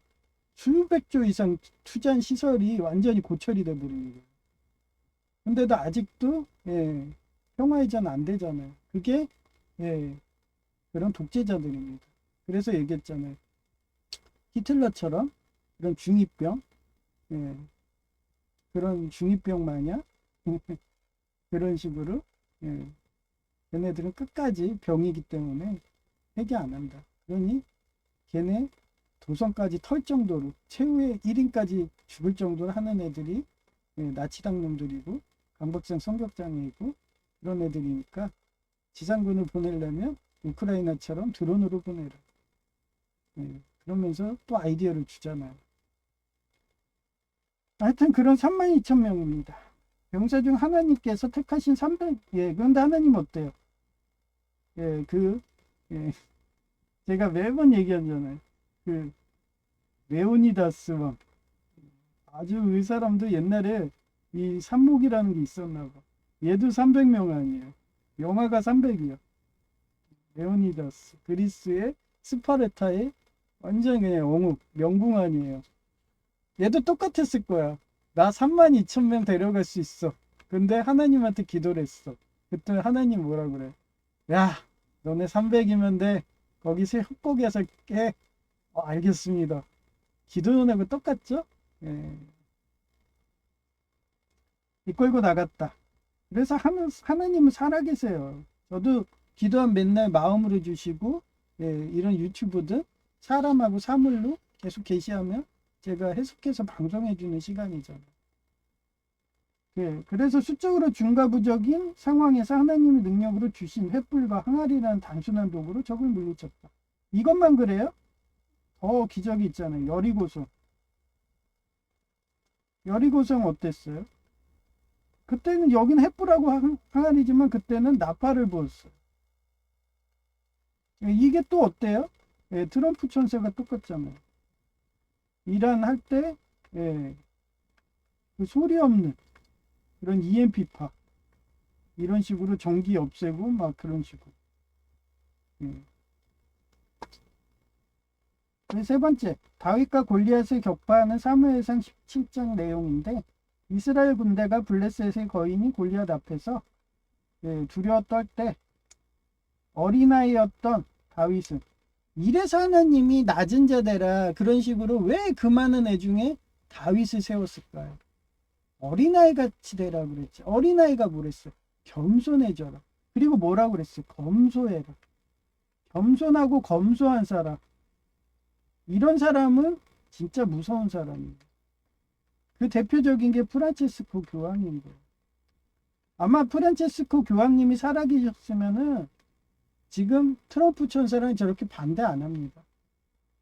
수백조 이상 투자한 시설이 완전히 고철이 돼버리는 거예요. 근데도 아직도 평화이전 안 되잖아요. 그게 그런 독재자들입니다. 그래서 얘기했잖아요. 히틀러처럼 그런 중이병 그런 중이병 마냥 그런 식으로 걔네들은 끝까지 병이기 때문에 해결 안 한다. 그러니 걔네 도성까지 털 정도로 최후의 1인까지 죽을 정도로 하는 애들이 나치당 놈들이고 강박장 성격장애이고 그런 애들이니까 지상군을 보내려면 우크라이나처럼 드론으로 보내라. 그러면서 또 아이디어를 주잖아요. 하여튼 그런 32,000명입니다. 병사 중 하나님께서 택하신 300, 예, 그런데 하나님 어때요? 예, 예, 제가 매번 얘기하잖아요. 그, 레오니다스 왕. 아주 이 사람도 옛날에 이 산목이라는 게 있었나 봐. 얘도 300명 아니에요. 영화가 300이요. 레오니다스. 그리스의 스파르타의 완전 그냥 영웅, 명궁 아니에요. 얘도 똑같았을 거야. 나 32,000명 데려갈 수 있어. 근데 하나님한테 기도를 했어. 그때 하나님 뭐라 그래? 야, 너네 300이면 돼. 거기서 협곡에서 깨. 알겠습니다. 기도하고 똑같죠? 예. 이끌고 나갔다. 그래서 하나님은 살아계세요. 저도 기도한 맨날 마음으로 주시고, 예, 이런 유튜브든 사람하고 사물로 계속 계시하면 제가 해석해서 방송해주는 시간이잖아요. 예, 그래서 수적으로 중과부적인 상황에서 하나님의 능력으로 주신 횃불과 항아리라는 단순한 도구로 적을 물리쳤다. 이것만 그래요? 더 기적이 있잖아요. 여리고성. 여리고성 어땠어요? 그때는 여기는 횃불하고 항아리지만 그때는 나팔을 부었어요. 이게 또 어때요? 예, 트럼프 천사가 똑같잖아요. 이란 할 때, 예, 그 소리 없는 그런 EMP파 이런 식으로 전기 없애고 막 그런 식으로. 예. 세 번째, 다윗과 골리앗을 격파하는 사무엘상 17장 내용인데 이스라엘 군대가 블레셋의 거인이 골리앗 앞에서 두려워 떨 때 어린아이였던 다윗은 이래서 하나님이 낮은 자대라 그런 식으로 왜 그 많은 애 중에 다윗을 세웠을까요? 어린아이 같이 되라 그랬지. 어린아이가 뭐랬어? 겸손해져라. 그리고 뭐라고 그랬어? 검소해라. 겸손하고 검소한 사람. 이런 사람은 진짜 무서운 사람이에요. 그 대표적인 게 프란체스코 교황인 거예요. 아마 프란체스코 교황님이 살아계셨으면은 지금 트럼프 천사랑 저렇게 반대 안 합니다.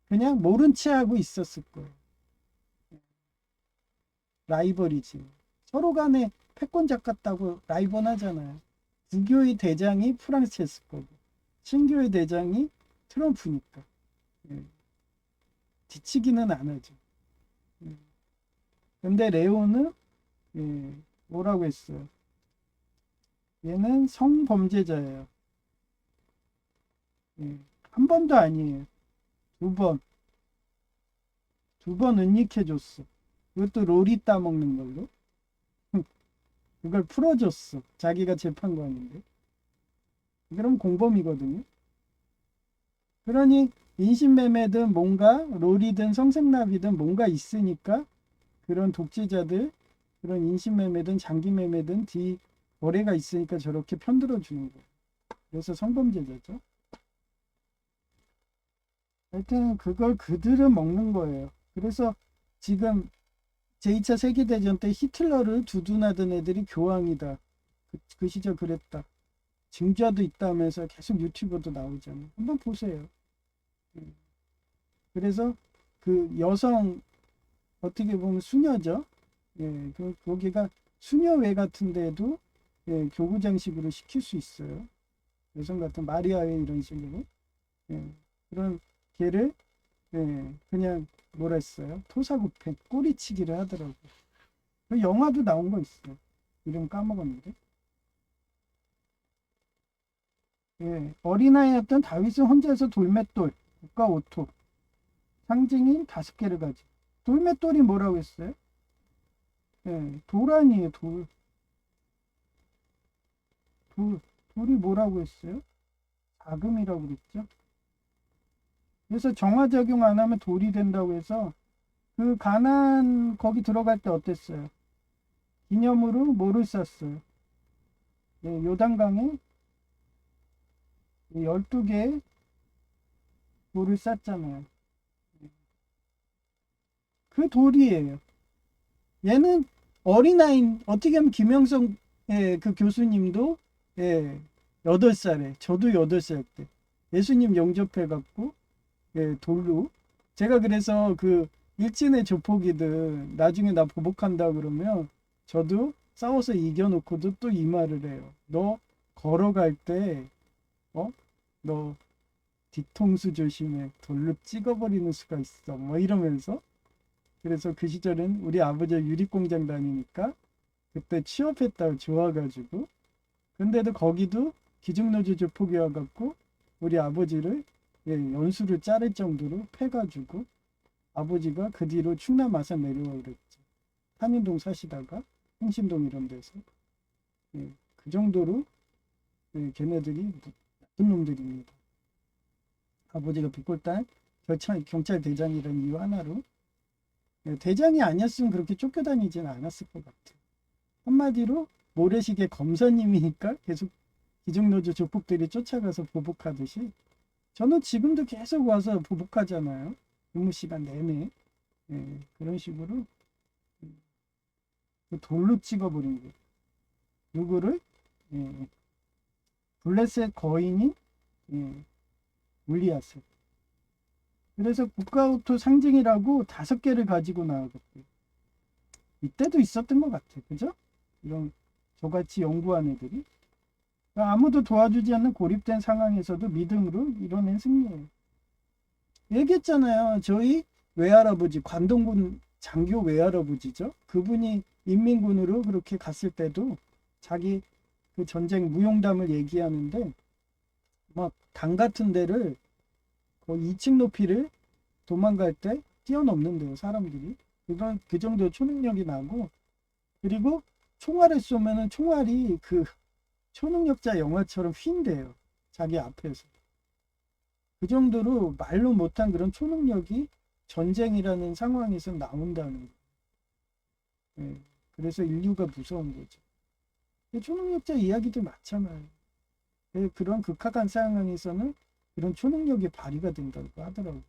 그냥 모른 채 하고 있었을 거예요. 라이벌이지. 서로 간에 패권작 같다고 라이벌 하잖아요. 부교의 대장이 프란체스코고 신교의 대장이 트럼프니까. 뒤치기는 안 하죠. 근데 레오는 뭐라고 했어요? 얘는 성범죄자예요. 한 번도 아니에요. 두 번. 두 번 은닉해줬어. 그것도 로리 따먹는 걸로. 그걸 풀어줬어. 자기가 재판관인데. 그럼 공범이거든요. 그러니 인신매매든 뭔가 롤이든 성생납이든 뭔가 있으니까 그런 독재자들 그런 인신매매든 장기매매든 뒤 거래가 있으니까 저렇게 편들어 주는 거예요. 그래서 성범죄자죠. 하여튼 그걸 그들은 먹는 거예요. 그래서 지금 제2차 세계대전 때 히틀러를 두둔하던 애들이 교황이다. 그 시절 그랬다. 증자도 있다면서 계속 유튜브도 나오잖아요. 한번 보세요. 그래서 그 여성 어떻게 보면 수녀죠. 예, 거기가 수녀회 같은 데도 교구 장식으로 시킬 수 있어요. 여성 같은 마리아회 이런 식으로. 그런 개를 그냥 뭐라 했어요? 토사구팽 꼬리치기를 하더라고요. 그 영화도 나온 거 있어요. 이름 까먹었는데. 어린아이였던 다윗은 혼자서 돌맷돌, 국가 오토, 상징인 5개를 가지고. 돌맷돌이 뭐라고 했어요? 돌 아니에요, 돌. 돌이 뭐라고 했어요? 자금이라고 그랬죠. 그래서 정화 적용 안 하면 돌이 된다고 해서 그 가나안 거기 들어갈 때 어땠어요? 기념으로 뭐를 쌌어요? 요단강에 12개의 돌을 쌌잖아요. 그 돌이에요. 얘는 어린아이, 어떻게 하면 김영성 그 교수님도 8살에, 저도 8살 때 예수님 영접해갖고 돌로. 제가 그래서 그 일진의 조폭이들 나중에 나 보복한다 그러면 저도 싸워서 이겨놓고도 또 이 말을 해요. 너 걸어갈 때, 너 뒤통수 조심해. 돌로 찍어버리는 수가 있어. 뭐 이러면서. 그래서 그 시절엔 우리 아버지가 유리공장 다니니까 그때 취업했다고 좋아가지고. 근데도 거기도 기중노조 조폭이 와갖고 우리 아버지를 연수를 자를 정도로 패가지고 아버지가 그 뒤로 충남 아산 내려와 그랬죠. 한인동 사시다가 행신동 이런 데서. 그 정도로 걔네들이 나쁜 놈들입니다. 아버지가 비꼴단 경찰 대장이라는 이유 하나로 대장이 아니었으면 그렇게 쫓겨다니지는 않았을 것 같아요. 한마디로 모래시계 검사님이니까 계속 기중노조 조폭들이 쫓아가서 보복하듯이 저는 지금도 계속 와서 보복하잖아요. 근무 시간 내내. 그런 식으로 돌로 찍어버린 거예요. 누구를? 블레셋 거인인 울리아스. 그래서 국가오토 상징이라고 5개를 가지고 나와봤어요. 이때도 있었던 것 같아요. 그죠? 이런 저같이 연구한 애들이. 아무도 도와주지 않는 고립된 상황에서도 믿음으로 이뤄낸 승리예요. 얘기했잖아요. 저희 외할아버지, 관동군 장교 외할아버지죠. 그분이 인민군으로 그렇게 갔을 때도 자기 그 전쟁 무용담을 얘기하는데 막 당 같은 데를 거의 2층 높이를 도망갈 때 뛰어넘는데요. 사람들이. 그 정도 초능력이 나고 그리고 총알을 쏘면은 총알이 그 초능력자 영화처럼 휜대요. 자기 앞에서. 그 정도로 말로 못한 그런 초능력이 전쟁이라는 상황에서 나온다는 거예요. 그래서 인류가 무서운 거죠. 초능력자 이야기도 많잖아요. 그런 극악한 상황에서는 이런 초능력이 발휘가 된다고 하더라고요.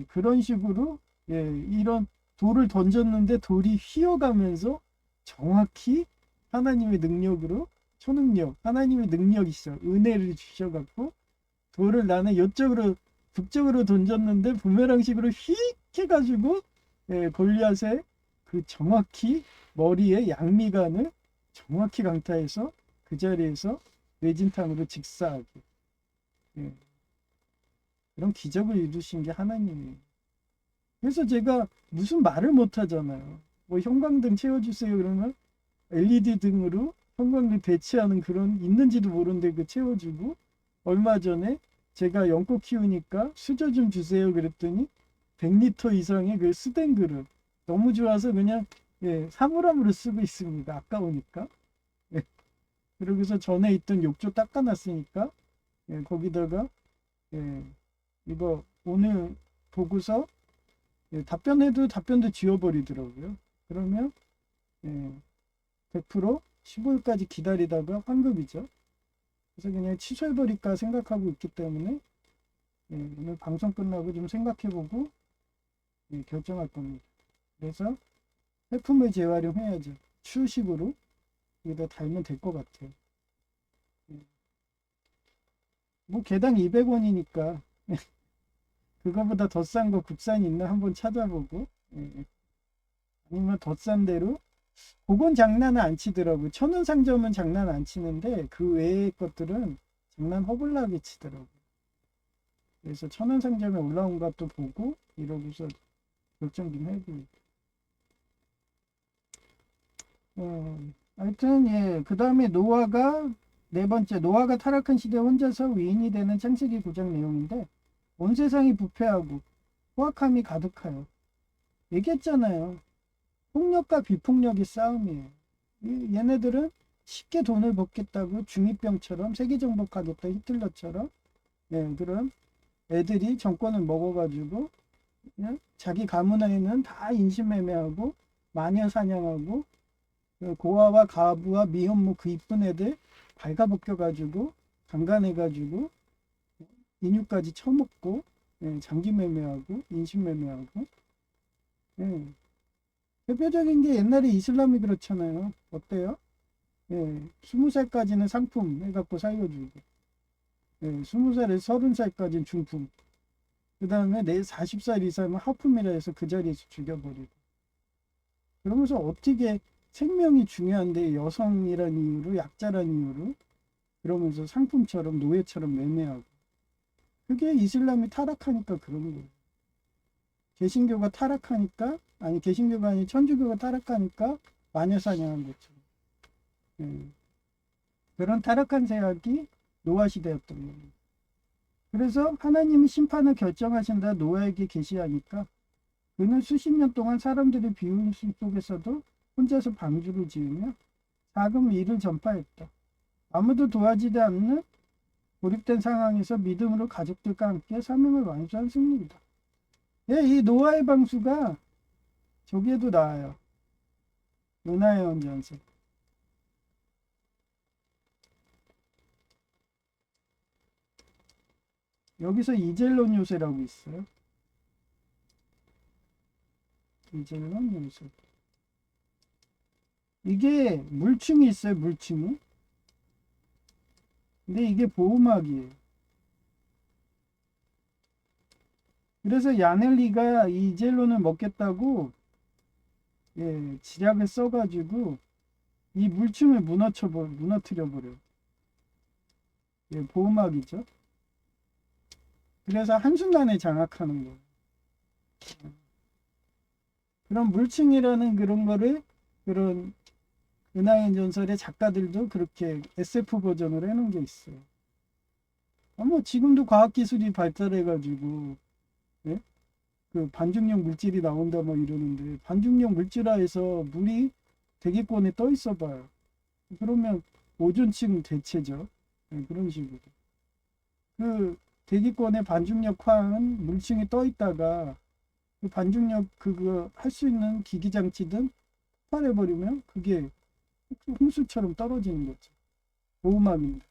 그런 식으로 이런 돌을 던졌는데 돌이 휘어가면서 정확히 하나님의 능력으로 초능력, 하나님의 능력이 있어. 은혜를 주셔갖고 돌을 나는 이쪽으로 북쪽으로 던졌는데 부메랑식으로 휙 해가지고 골리앗의 그 정확히 머리에 양미간을 정확히 강타해서 그 자리에서 뇌진탕으로 직사하게. 그런 기적을 이루신 게 하나님이에요. 그래서 제가 무슨 말을 못 하잖아요. 뭐 형광등 채워주세요 그러면 LED 등으로 형광등 대체하는 그런 있는지도 모르는데 그 채워주고 얼마 전에 제가 연꽃 키우니까 수저 좀 주세요 그랬더니 100리터 이상의 그 스텐 그릇 너무 좋아서 그냥 사물함으로 쓰고 있습니다. 아까우니까. 그러고서 전에 있던 욕조 닦아놨으니까 거기다가 이거 오늘 보고서 답변도 지워버리더라고요. 그러면 100% 15일까지 기다리다가 환급이죠. 그래서 그냥 취소해버릴까 생각하고 있기 때문에 오늘 방송 끝나고 좀 생각해보고 결정할 겁니다. 그래서 제품을 재활용해야죠. 추식으로 여기다 달면 될 것 같아요. 뭐 개당 200원이니까 그거보다 더 싼 거 국산 있나 한번 찾아보고 아니면 더 싼 대로 그건 장난은 안 치더라고요. 천원 상점은 장난 안 치는데 그 외의 것들은 장난 허블나게 치더라고요. 그래서 천원 상점에 올라온 것도 보고 이러고서 결정 좀 해보고 하여튼 그 다음에 노아가 네 번째 노아가 타락한 시대 혼자서 위인이 되는 창세기 9장 내용인데 온 세상이 부패하고 포악함이 가득하여 얘기했잖아요. 폭력과 비폭력의 싸움이에요. 얘네들은 쉽게 돈을 벌겠다고 중이병처럼 세계정복하겠다 히틀러처럼 그런 애들이 정권을 먹어가지고 자기 가문 안에는 다 인신매매하고 마녀 사냥하고 고아와 가부와 미혼모 그 이쁜 애들 발가벗겨가지고 강간해가지고 인육까지 처먹고 장기매매하고 인신매매하고 대표적인 게 옛날에 이슬람이 그렇잖아요. 어때요? 20살까지는 상품 해갖고 살려주고 20살에서 30살까지는 중품 그 다음에 내 40살 이상은 하품이라 해서 그 자리에서 죽여버리고 그러면서 어떻게 생명이 중요한데 여성이라는 이유로, 약자라는 이유로 그러면서 상품처럼 노예처럼 매매하고, 그게 이슬람이 타락하니까 그런 거예요. 개신교가 타락하니까, 아니 개신교가 아니 천주교가 타락하니까 마녀 사냥한 것처럼, 예. 그런 타락한 세력이 노아 시대였던 겁니다. 그래서 하나님이 심판을 결정하신다 노아에게 계시하니까 그는 수십 년 동안 사람들의 비웃음 속에서도 혼자서 방주를 지으며 작은 일을 전파했다. 아무도 도와주지 않는 고립된 상황에서 믿음으로 가족들과 함께 사명을 완수한 승리이다. 예, 이 노아의 방수가 저기에도 나와요. 요나의 언전서. 여기서 이젤론 요새라고 있어요. 이젤론 요새. 이게 물충이 있어요, 물충이. 근데 이게 보호막이에요. 그래서 야넬리가 이 이젤론을 먹겠다고, 예, 지략을 써가지고 이 물충을 무너뜨려 버려. 예, 보호막이죠. 그래서 한순간에 장악하는 거예요. 그런 물층이라는 그런 거를, 그런 은하의 전설의 작가들도 그렇게 SF 버전으로 해놓은 게 있어요. 뭐 지금도 과학기술이 발달해가지고, 예? 그 반중력 물질이 나온다 뭐 이러는데, 반중력 물질화해서 물이 대기권에 떠 있어 봐요. 그러면 오존층 대체죠. 예, 그런 식으로. 그 대기권의 반중력 화학은 물층에 떠 있다가 그 반중력 그거 할 수 있는 기기 장치든 폭발해버리면 그게 홍수처럼 떨어지는 거죠. 보호막입니다.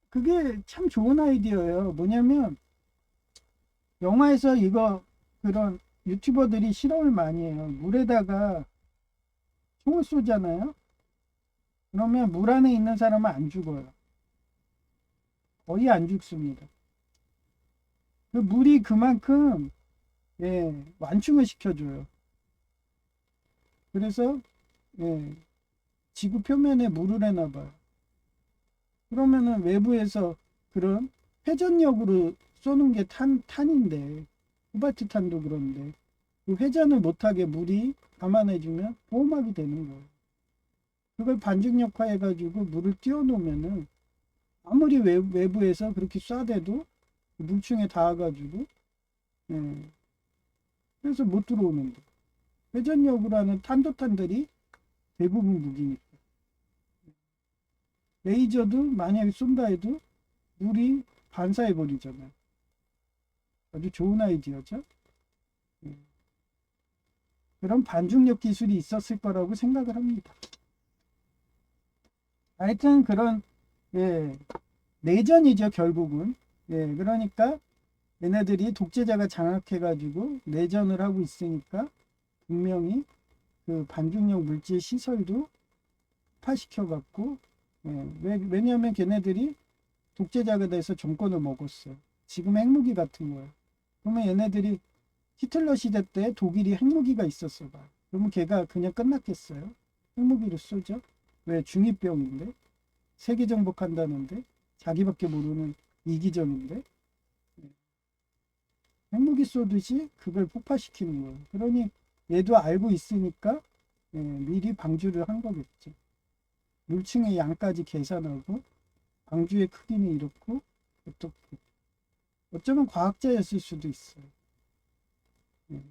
그게 참 좋은 아이디어예요. 뭐냐면 영화에서 이거 그런 유튜버들이 실험을 많이 해요. 물에다가 총을 쏘잖아요. 그러면 물 안에 있는 사람은 안 죽어요. 거의 안 죽습니다. 그 물이 그만큼, 예, 완충을 시켜줘요. 그래서, 예, 지구 표면에 물을 해놔봐요. 그러면은 외부에서 그런 회전력으로 쏘는 게 탄인데, 코발트탄도 그런데, 그 회전을 못하게 물이 감안해주면 보호막이 되는 거예요. 그걸 반중력화 해가지고 물을 띄워놓으면은 아무리 외부에서 그렇게 쏴대도 물층에 닿아가지고, 예, 그래서 못 들어오는 거. 회전력으로 하는 탄도탄들이 대부분 무기니까. 레이저도 만약에 쏜다 해도 물이 반사해 버리잖아요. 아주 좋은 아이디어죠. 예. 그런 반중력 기술이 있었을 거라고 생각을 합니다. 하여튼 그런, 예, 내전이죠 결국은. 예, 그러니까 얘네들이 독재자가 장악해가지고 내전을 하고 있으니까 분명히 그 반중력 물질 시설도 폭파시켜갖고, 예, 왜냐하면 걔네들이 독재자가 돼서 정권을 먹었어. 지금 핵무기 같은 거야. 그러면 얘네들이 히틀러 시대 때 독일이 핵무기가 있었어 봐. 그러면 걔가 그냥 끝났겠어요? 핵무기를 쏘죠. 왜? 중이병인데, 세계 정복한다는데, 자기밖에 모르는 이기적인데, 핵무기 쏘듯이 그걸 폭파시키는 거예요. 그러니 얘도 알고 있으니까, 예, 미리 방주를 한 거겠죠. 물층의 양까지 계산하고 방주의 크기는 이렇고 어떻고, 어쩌면 과학자였을 수도 있어요. 예.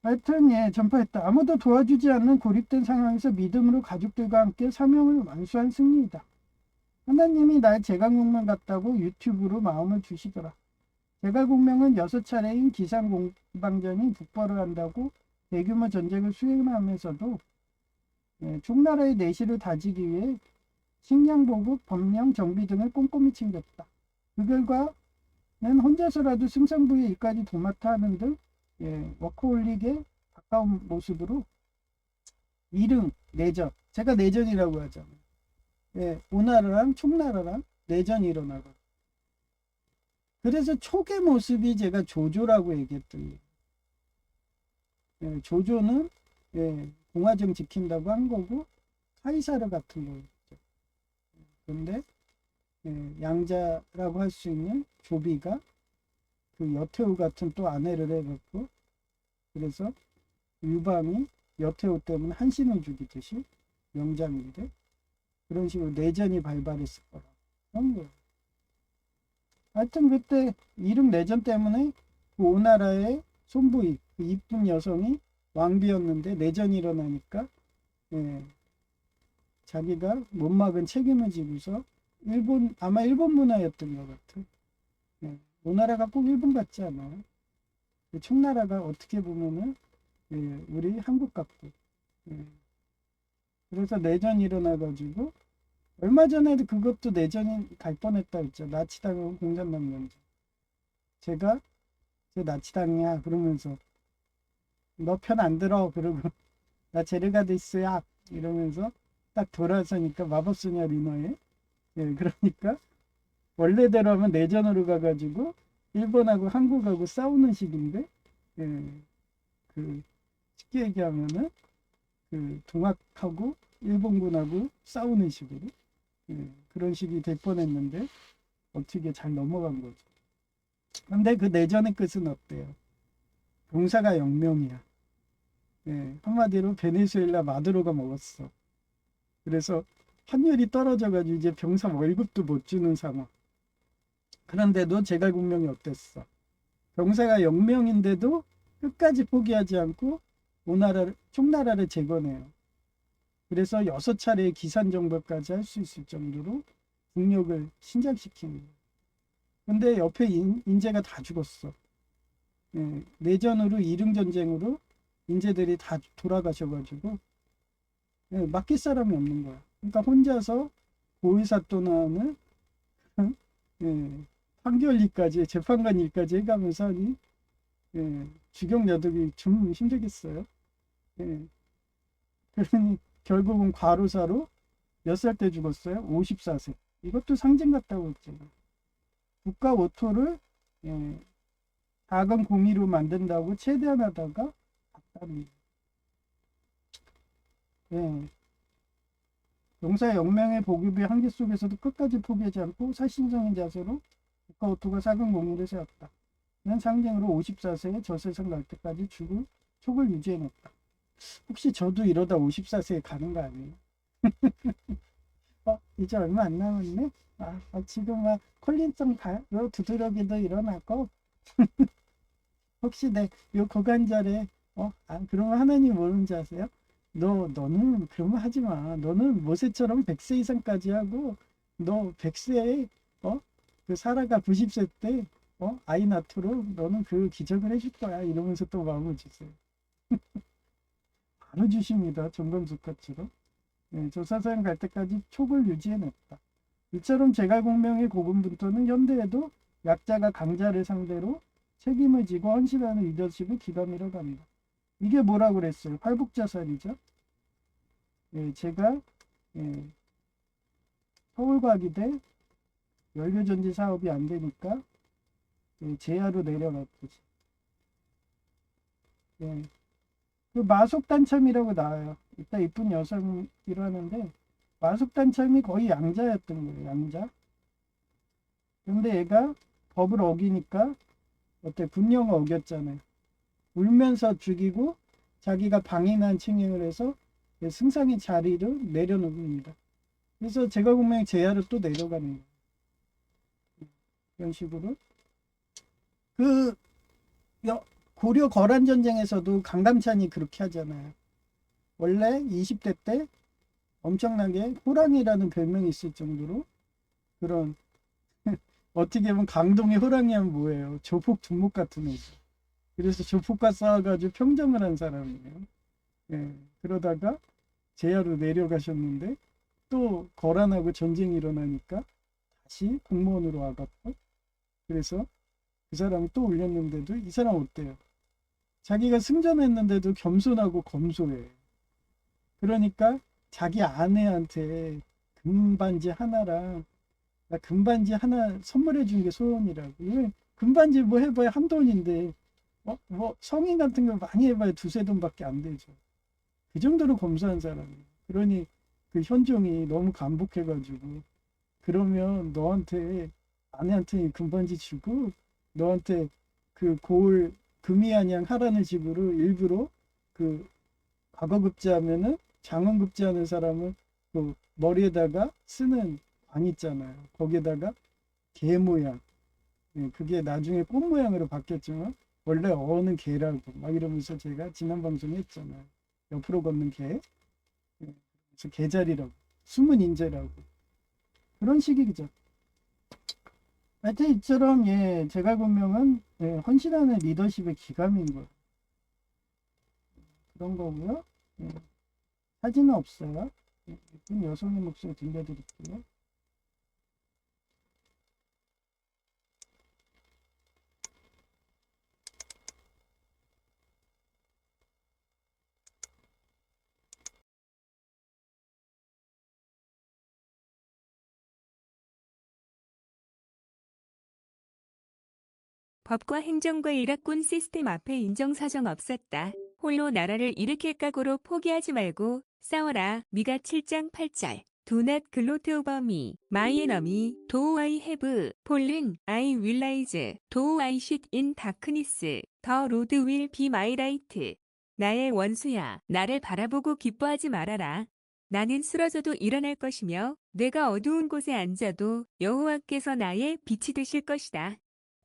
하여튼, 예, 전파했다. 아무도 도와주지 않는 고립된 상황에서 믿음으로 가족들과 함께 사명을 완수한 승리이다. 하나님이 나의 제갈공명 같다고 유튜브로 마음을 주시더라. 제갈공명은 6차례인 기상공방전이 북벌을 한다고 대규모 전쟁을 수행하면서도, 예, 총나라의 내실을 다지기 위해 식량 보급, 법령, 정비 등을 꼼꼼히 챙겼다. 그 결과는 혼자서라도 승승부의 일까지 도맡아 하는 등, 예, 워커홀릭에 가까운 모습으로 일응, 내전, 제가 내전이라고 하잖아요. 예, 오나라랑 총나라랑 내전이 일어나고. 그래서 촉의 모습이 제가 조조라고 얘기했던 거예요. 조조는 공화정 지킨다고 한 거고 카이사르 같은 거였죠. 그런데 양자라고 할 수 있는 조비가 그 여태우 같은 또 아내를 해갖고 그래서 유방이 여태우 때문에 한신을 죽이듯이 명장인데 그런 식으로 내전이 발발했을 거라 그런 거예요. 하여튼 그때 이름 내전 때문에 그 오나라의 손부이 그 이쁜 여성이 왕비였는데 내전이 일어나니까 자기가 못 막은 책임을 지고서 아마 일본 문화였던 것 같아. 오나라가 꼭 일본 같지 않아요. 청나라가 어떻게 보면은 우리 한국 같고. 그래서 내전이 일어나가지고 얼마 전에도 그것도 내전이 갈 뻔했다 했죠. 나치당하고 공산당 전쟁. 제가 제 나치당이야 그러면서 너 편 안 들어 그러고 나 제르가디스야 이러면서 딱 돌아서니까 마법소녀 리너에 그러니까 원래대로 하면 내전으로 가가지고 일본하고 한국하고 싸우는 식인데 그 쉽게 얘기하면은 그 동학하고 일본군하고 싸우는 식으로 그런 식이 될 뻔했는데 어떻게 잘 넘어간 거죠. 근데 그 내전의 끝은 어때요? 병사가 0명이야. 한마디로 베네수엘라 마두로가 먹었어. 그래서 환율이 떨어져가지고 이제 병사 월급도 못 주는 상황. 그런데도 제갈공명이 어땠어? 병사가 0명인데도 끝까지 포기하지 않고 총나라를 재건해요. 그래서 6차례의 기산정벌까지 할 수 있을 정도로 국력을 신장시키는 거예요. 근데 옆에 인재가 다 죽었어. 내전으로 이릉전쟁으로 인재들이 다 돌아가셔가지고 맡길 사람이 없는 거야. 그러니까 혼자서 고의사또 나오는 판결 일까지 재판관 일까지 해가면서 하니 주경여독이 좀 힘들겠어요. 그러니 결국은 과로사로 몇 살 때 죽었어요? 54세. 이것도 상징 같다고 했잖아요. 국가 오토를 작은 공의로 만든다고 최대한 하다가 갔다는 용사 영명의 보급의 한계 속에서도 끝까지 포기하지 않고 사신성인 자세로 국가 오토가 작은 공의를 세웠다. 이런 상징으로 54세에 저 세상 갈 때까지 촉을 유지해냈다. 혹시 저도 이러다 54세에 가는 거 아니에요? 이제 얼마 안 남았네? 지금 막 콜린성 바로 두드러기도 일어나고 혹시 요 고관절에 그러면 하나님 모르는지 아세요? 너는 그런 거 하지 마. 너는 모세처럼 100세 이상까지 하고 너 100세에 그 사라가 90세 때 아이 낳도록 너는 그 기적을 해줄 거야. 이러면서 또 마음을 주세요. 바로 주십니다. 정검숙같이로. 조사사형 갈 때까지 촉을 유지해냈다. 이처럼 제갈공명의 고군분투는 현대에도 약자가 강자를 상대로 책임을 지고 헌신하는 리더십을 기감이라고 합니다. 이게 뭐라고 그랬어요? 활복자살이죠. 제가 서울과기대 연료전지 사업이 안 되니까 제야로 내려갔듯이. 그 마속단참이라고 나와요. 이따 이쁜 여성이라고 하는데 마속단참이 거의 양자였던 거예요. 양자. 근데 얘가 법을 어기니까 군령을 어겼잖아요. 울면서 죽이고 자기가 방인한 칭행을 해서 승상의 자리를 내려놓습니다. 그래서 제갈공명이 제야를 또 내려가는 거예요. 이런 식으로 고려 거란전쟁에서도 강감찬이 그렇게 하잖아요. 원래 20대 때 엄청나게 호랑이라는 별명이 있을 정도로 그런 어떻게 보면 강동의 호랑이 하면 뭐예요? 조폭 두목 같은 애죠. 그래서 조폭과 싸워가지고 평정을 한 사람이에요. 그러다가 제야로 내려가셨는데 또 거란하고 전쟁이 일어나니까 다시 공무원으로 와갖고 그래서 그 사람이 또 올렸는데도 이 사람 어때요? 자기가 승전했는데도 겸손하고 검소해. 그러니까 자기 아내한테 금반지 하나랑 나 금반지 하나 선물해 준 게 소원이라고. 금반지 뭐 해봐야 한 돈인데 뭐 성인 같은 거 많이 해봐야 두세 돈밖에 안 되죠. 그 정도로 검소한 사람이에요. 그러니 그 현종이 너무 감복해가지고 그러면 너한테 아내한테 금반지 주고 너한테 그 고을 금이한양 하라는 식으로 일부러 그 과거급제하면은 장원급제하는 사람은 그 머리에다가 쓰는 관 있잖아요. 거기에다가 개 모양. 예, 그게 나중에 꽃 모양으로 바뀌었지만 원래 어는 개라고 막 이러면서 제가 지난 방송에 했잖아요. 옆으로 걷는 개. 예, 그래서 개자리라고. 숨은 인재라고. 그런 식이죠. 하여튼 이처럼 예, 제갈공명은 예, 헌신하는 리더십의 기감인 거예요. 그런 거고요. 예, 사진은 없어요. 예, 예쁜 여성의 목소리 들려드릴게요. 법과 행정과 일학군 시스템 앞에 인정사정 없었다. 홀로 나라를 일으킬 각오로 포기하지 말고 싸워라. 미가 7장 8절. Do not gloat over me, my enemy. Do I have fallen? I will rise. Do I sit in darkness? The Lord will be my light. 나의 원수야, 나를 바라보고 기뻐하지 말아라. 나는 쓰러져도 일어날 것이며 내가 어두운 곳에 앉아도 여호와께서 나의 빛이 되실 것이다.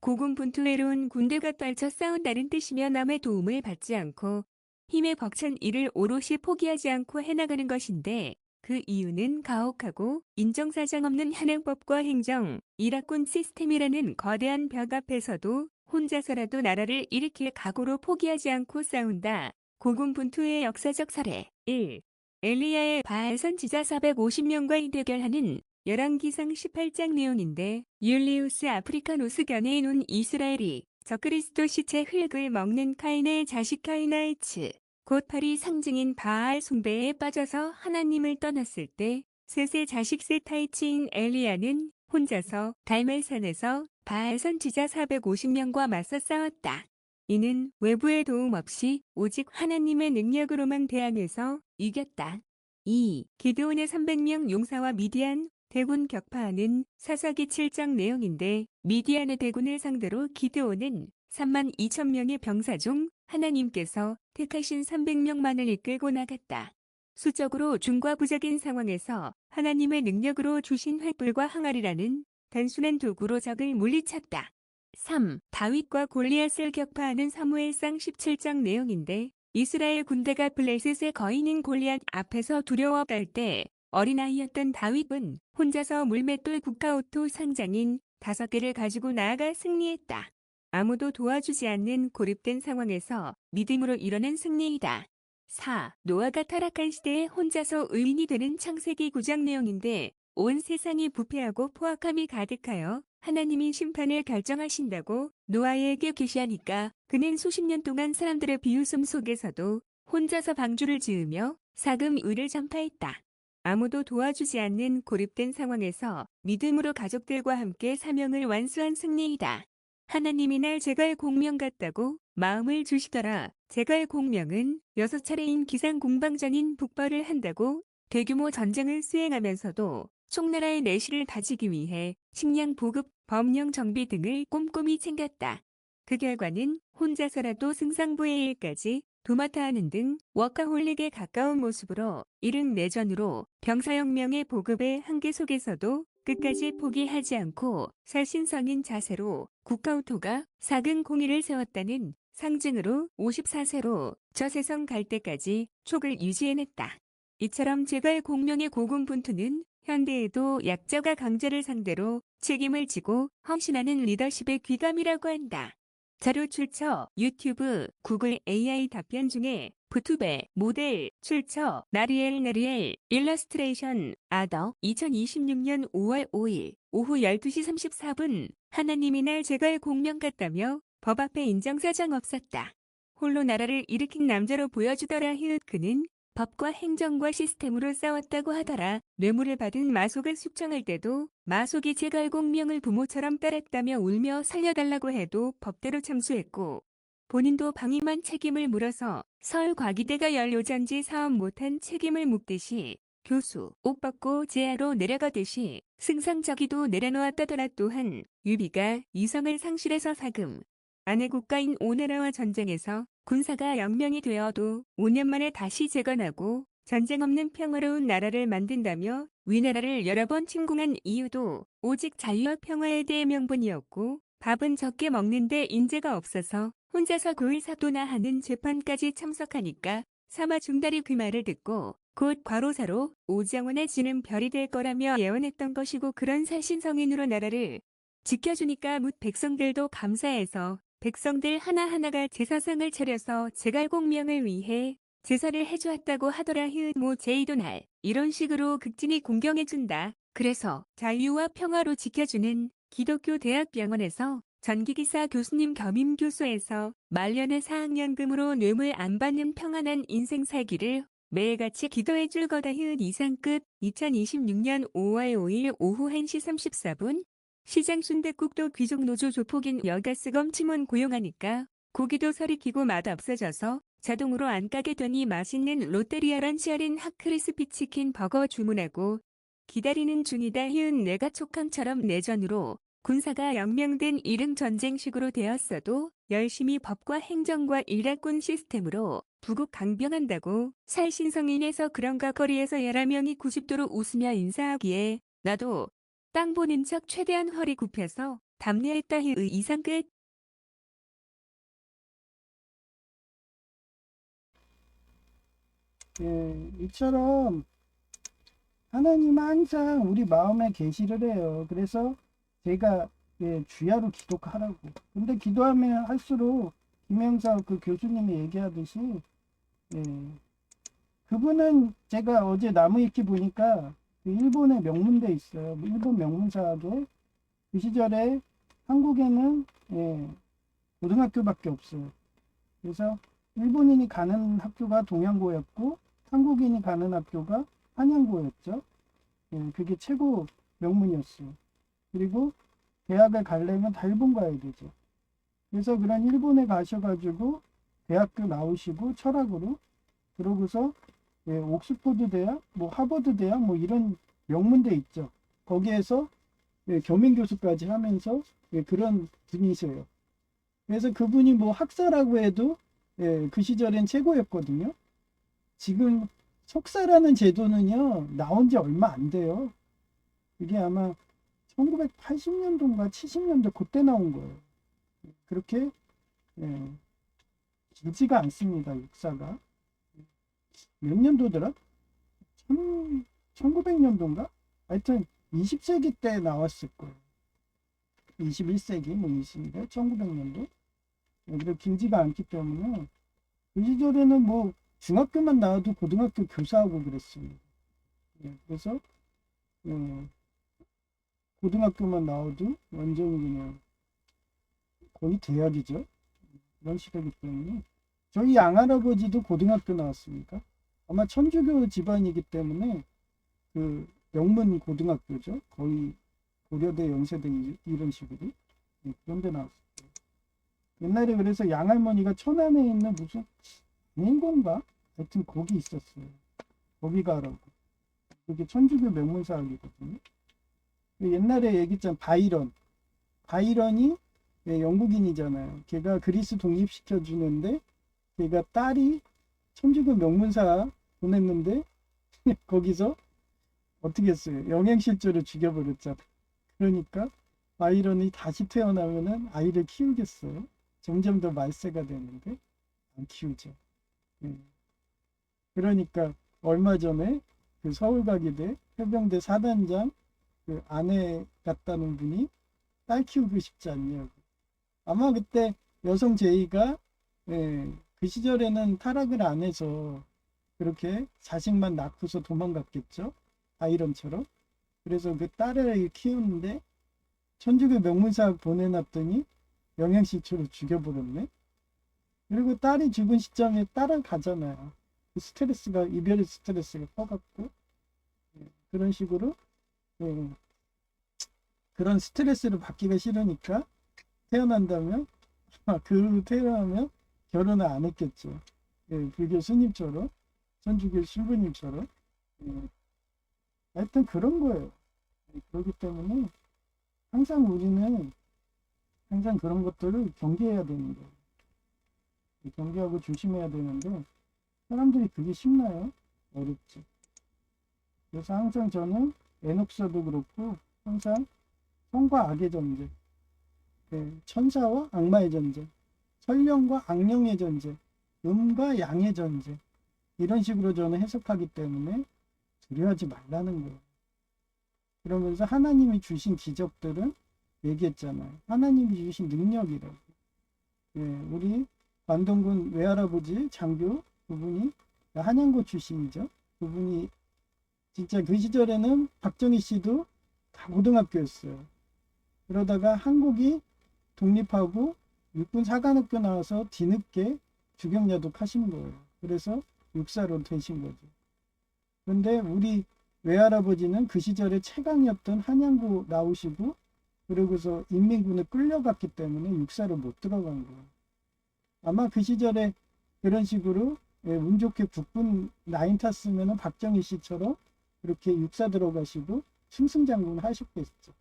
고군분투해로운 군대가 떨쳐 싸운다는 뜻이며 남의 도움을 받지 않고 힘에 벅찬 일을 오롯이 포기하지 않고 해나가는 것인데 그 이유는 가혹하고 인정사정 없는 현행법과 행정, 일학군 시스템이라는 거대한 벽 앞에서도 혼자서라도 나라를 일으킬 각오로 포기하지 않고 싸운다. 고군분투의 역사적 사례 1. 엘리야의 바알 선지자 450명과의 대결하는 열왕기상 18장 내용인데 율리우스 아프리카노스 견해인 온 이스라엘이 적그리스도 시체 흙을 먹는 카인의 자식 카이나이츠 곧 팔이 상징인 바알 숭배에 빠져서 하나님을 떠났을 때 셋의 자식 셋하이치인 엘리야는 혼자서 갈멜산에서 바알 선지자 450명과 맞서 싸웠다. 이는 외부의 도움 없이 오직 하나님의 능력으로만 대항해서 이겼다. 2. 기드온의 300명 용사와 미디안 대군 격파하는 사사기 7장 내용인데 미디안의 대군을 상대로 기드온은 3만 2천 명의 병사 중 하나님께서 택하신 300명만을 이끌고 나갔다. 수적으로 중과부적인 상황에서 하나님의 능력으로 주신 횃불과 항아리라는 단순한 도구로 적을 물리쳤다. 3. 다윗과 골리앗을 격파하는 사무엘상 17장 내용인데 이스라엘 군대가 블레셋의 거인인 골리앗 앞에서 두려워 떨 때 어린아이였던 다윗은 혼자서 물맷돌 국가오토 상장인 5개를 가지고 나아가 승리했다. 아무도 도와주지 않는 고립된 상황에서 믿음으로 이뤄낸 승리이다. 4. 노아가 타락한 시대에 혼자서 의인이 되는 창세기 9장 내용인데 온 세상이 부패하고 포악함이 가득하여 하나님이 심판을 결정하신다고 노아에게 계시하니까 그는 수십 년 동안 사람들의 비웃음 속에서도 혼자서 방주를 지으며 사금 의를 전파했다. 아무도 도와주지 않는 고립된 상황에서 믿음으로 가족들과 함께 사명을 완수한 승리이다. 하나님이 날 제갈 공명 같다고 마음을 주시더라. 제갈 공명은 6차례인 기상 공방전인 북벌을 한다고 대규모 전쟁을 수행하면서도 총나라의 내실을 다지기 위해 식량 보급, 법령 정비 등을 꼼꼼히 챙겼다. 그 결과는 혼자서라도 승상부의 일까지 도맡아 하는 등 워커홀릭에 가까운 모습으로 일흥내전으로 병사혁명의 보급의 한계 속에서도 끝까지 포기하지 않고 살신성인 자세로 국가오토가 사근 공의를 세웠다는 상징으로 54세로 저세성 갈 때까지 촉을 유지해냈다. 이처럼 제갈 공명의 고군분투는 현대에도 약자가 강자를 상대로 책임을 지고 헌신하는 리더십의 귀감이라고 한다. 자료 출처 유튜브, 구글 AI 답변 중에 부투베, 모델, 출처, 나리엘, 일러스트레이션, 아더, 2026년 5월 5일, 오후 12시 34분, 하나님이 날 제갈 공명 같다며 법 앞에 인정사정 없었다. 홀로 나라를 일으킨 남자로 보여주더라. 그는 법과 행정과 시스템으로 싸웠다고 하더라. 뇌물을 받은 마속을 숙청할 때도 마속이 제갈 공명을 부모처럼 따랐다며 울며 살려달라고 해도 법대로 참수했고 본인도 방임한 책임을 물어서 서울과기대가 연료전지 사업 못한 책임을 묻듯이 교수 옷 벗고 제하로 내려가듯이 승상저기도 내려놓았다더라. 또한 유비가 이성을 상실해서 사금 아내 국가인 오나라와 전쟁에서 군사가 영명이 되어도 5년 만에 다시 재건하고 전쟁 없는 평화로운 나라를 만든다며 위나라를 여러 번 침공한 이유도 오직 자유와 평화에 대해 명분이었고 밥은 적게 먹는데 인재가 없어서 혼자서 고일사도나 하는 재판까지 참석하니까 사마 중달이 그 말을 듣고 곧 과로사로 오정원의 지는 별이 될 거라며 예언했던 것이고, 그런 살신성인으로 나라를 지켜주니까 뭇 백성들도 감사해서 백성들 하나하나가 제사상을 차려서 제갈공명을 위해 제사를 해주었다고 하더라. 모 제이도 날 이런 식으로 극진히 공경해준다. 그래서 자유와 평화로 지켜주는 기독교 대학병원에서 전기기사 교수님 겸임 교수에서 말년에 4학년금으로 뇌물 안 받는 평안한 인생 살기를 매일같이 기도해줄 거다. 이상 끝. 2026년 5월 5일 오후 1시 34분 시장 순댓국도 귀족노조 조폭인 여가스검 팀원 고용하니까 고기도 서리 끼고 맛 없어져서 자동으로 안 까게 되니 맛있는 롯데리아 런치할인 핫크리스피 치킨 버거 주문하고 기다리는 중이다. 내가 촉항처럼 내전으로 군사가 영명된 이릉 전쟁식으로 되었어도 열심히 법과 행정과 일가꾼 시스템으로 부국 강병한다고 살신성인에서 그런가. 거리에서 11명이 90도로 웃으며 인사하기에 나도 땅 보는 척 최대한 허리 굽혀서 답례했다. 이상 끝. 예, 이처럼 하나님은 항상 우리 마음에 계시를 해요. 그래서 제가 주야로 기도하라고. 근데 기도하면 할수록 김영석 그 교수님이 얘기하듯이 예, 그분은 제가 어제 나무위키 보니까 그 일본에 명문대 있어요. 일본 명문사학에 그 시절에 한국에는 고등학교밖에 없어요. 그래서 일본인이 가는 학교가 동양고였고 한국인이 가는 학교가 한양고였죠. 그게 최고 명문이었어요. 그리고 대학을 가려면 다 일본 가야 되죠. 그래서 그런 일본에 가셔가지고 대학교 나오시고 철학으로 그러고서 옥스퍼드 대학, 뭐 하버드 대학 뭐 이런 명문대 있죠. 거기에서 겸임 교수까지 하면서 그런 분이세요. 그래서 그분이 뭐 학사라고 해도 그 시절엔 최고였거든요. 지금 석사라는 제도는요 나온 지 얼마 안 돼요. 이게 아마 1980년도인가 70년도 그때 나온 거예요. 그렇게 길지가 않습니다. 역사가. 몇 년도더라? 1900년도인가? 하여튼 20세기 때 나왔을 거예요. 21세기 뭐 20년 1900년도. 그리고 길지가 않기 때문에 그 시절에는 뭐 중학교만 나와도 고등학교 교사하고 그랬습니다. 그래서 고등학교만 나와도 완전히 그냥 거의 대학이죠. 그런 시대이기 때문에 저희 양할아버지도 고등학교 나왔습니다. 아마 천주교 집안이기 때문에 그 명문 고등학교죠. 거의 고려대, 연세대 이런 식으로 그런 데 나왔어요. 옛날에 그래서 양할머니가 천안에 있는 무슨 인공가 하여튼 거기 있었어요. 거기 가라고. 그게 천주교 명문사학이거든요. 옛날에 얘기했잖아. 바이런이 영국인이잖아요. 걔가 그리스 독립시켜주는데 걔가 딸이 천주교 명문사 보냈는데 거기서 어떻게 했어요? 영행실조로 죽여버렸잖아. 그러니까 바이런이 다시 태어나면은 아이를 키우겠어요? 점점 더 말세가 되는데 안 키우죠. 그러니까 얼마 전에 그 서울과기대 해병대 사단장 그 아내 같다는 분이 딸 키우고 싶지 않냐고. 아마 그때 여성 제의가 그 시절에는 타락을 안 해서 그렇게 자식만 낳고서 도망갔겠죠. 아이런처럼. 그래서 그 딸을 키우는데 천주교 명문사학 보내놨더니 영양실조로 죽여버렸네. 그리고 딸이 죽은 시점에 따라가잖아요. 그 스트레스가 이별의 스트레스가 커갖고 그런 식으로 그런 스트레스를 받기가 싫으니까 태어난다면 태어나면 결혼을 안 했겠죠. 예, 불교 스님처럼, 천주교 신부님처럼. 예, 하여튼 그런 거예요. 예, 그렇기 때문에 항상 우리는 항상 그런 것들을 경계해야 되는 거예요. 경계하고 조심해야 되는데 사람들이 그게 쉽나요? 어렵죠. 그래서 항상 저는 에녹서도 그렇고 항상 선과 악의 전쟁, 천사와 악마의 전쟁, 선령과 악령의 전쟁, 음과 양의 전쟁, 이런 식으로 저는 해석하기 때문에 두려워하지 말라는 거예요. 그러면서 하나님이 주신 기적들은 얘기했잖아요. 하나님이 주신 능력이라고. 우리 관동군 외할아버지 장교 그분이 한양고 출신이죠. 그분이 진짜 그 시절에는 박정희 씨도 다 고등학교였어요. 그러다가 한국이 독립하고 육군 사관학교 나와서 뒤늦게 주경야독 하신 거예요. 그래서 육사로 되신 거죠. 그런데 우리 외할아버지는 그 시절에 최강이었던 한양고 나오시고 그러고서 인민군에 끌려갔기 때문에 육사로 못 들어간 거예요. 아마 그 시절에 그런 식으로 운 좋게 국군 라인 탔으면 박정희 씨처럼 그렇게 육사 들어가시고 승승장군 하셨겠죠.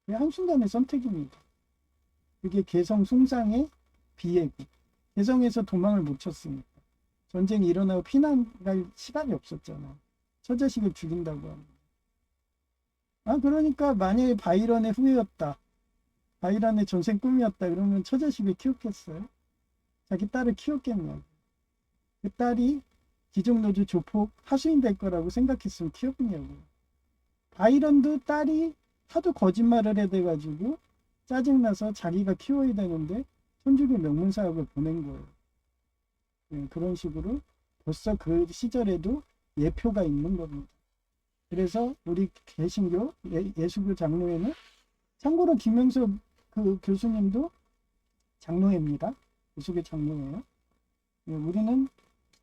한순간의 선택입니다. 그게 개성 숭상의 비애고 개성에서 도망을 못 쳤으니까 전쟁이 일어나고 피난 갈 시간이 없었잖아요. 처자식을 죽인다고 합니다. 그러니까 만약에 바이런의 후예였다. 바이런의 전생 꿈이었다. 그러면 처자식을 키웠겠어요? 자기 딸을 키웠겠냐고. 그 딸이 기종노조 조폭 하수인 될 거라고 생각했으면 키웠냐고. 바이런도 딸이 하도 거짓말을 해대가지고 짜증나서 자기가 키워야 되는데 천주교 명문사학을 보낸 거예요. 그런 식으로 벌써 그 시절에도 예표가 있는 겁니다. 그래서 우리 개신교 예수교 장로회는 참고로 김영석 그 교수님도 장로회입니다. 예수교 장로회예요. 우리는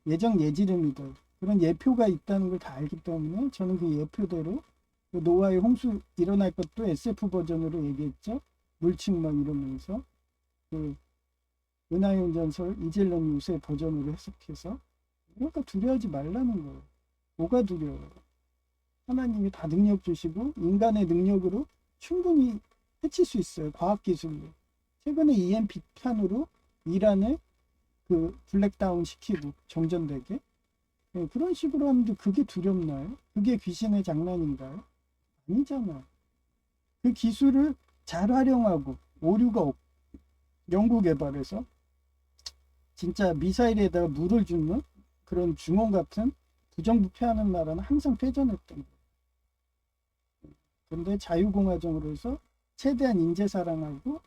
예정 예지름이다. 그런 예표가 있다는 걸 다 알기 때문에 저는 그 예표대로 노아의 홍수 일어날 것도 SF 버전으로 얘기했죠. 물층 막 이러면서 그 은하의 전설 이젤런 유세 버전으로 해석해서 그러니까 두려워하지 말라는 거예요. 뭐가 두려워요? 하나님이 다 능력 주시고 인간의 능력으로 충분히 해칠 수 있어요. 과학기술로. 최근에 EMP탄으로 이란을 그 블랙다운 시키고 정전되게 그런 식으로 하는데 그게 두렵나요? 그게 귀신의 장난인가요? 아니잖아. 그 기술을 잘 활용하고 오류가 연구 개발해서 진짜 미사일에다가 물을 주는 그런 중원 같은 부정부패하는 나라는 항상 패전했던 거예요. 그런데 자유공화정으로 해서 최대한 인재 사랑하고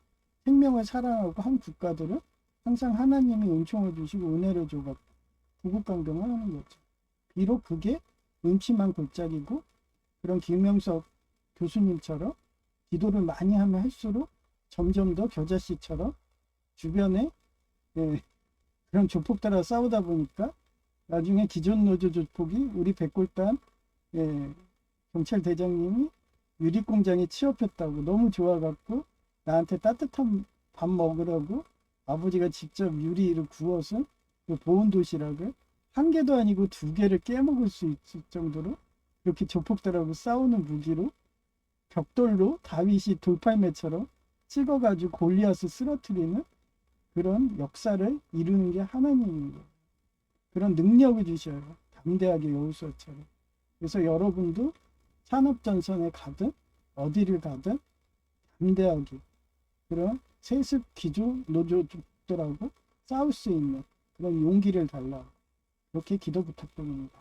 생명을 사랑하고 한 국가들은 항상 하나님이 은총을 주시고 은혜를 줘갖고 구국강경을 하는 거죠. 비록 그게 음침한 골짜기고 그런 김명석 교수님처럼 기도를 많이 하면 할수록 점점 더 겨자씨처럼 주변에 그런 조폭들하고 싸우다 보니까 나중에 기존 노조 조폭이 우리 백골단 경찰 대장님이 유리공장에 취업했다고 너무 좋아갖고 나한테 따뜻한 밥 먹으라고 아버지가 직접 유리를 구워서 그 보온 도시락을 한 개도 아니고 두 개를 깨먹을 수 있을 정도로 이렇게 조폭들하고 싸우는 무기로 벽돌로 다윗이 돌팔매처럼 찍어가지고 골리앗을 쓰러뜨리는 그런 역사를 이루는 게 하나님인 거예요. 그런 능력을 주셔요. 담대하게 여호수아처럼. 그래서 여러분도 산업전선에 가든 어디를 가든 담대하게 그런 세습 기조 노조들하고 싸울 수 있는 그런 용기를 달라. 그렇게 기도 부탁드립니다.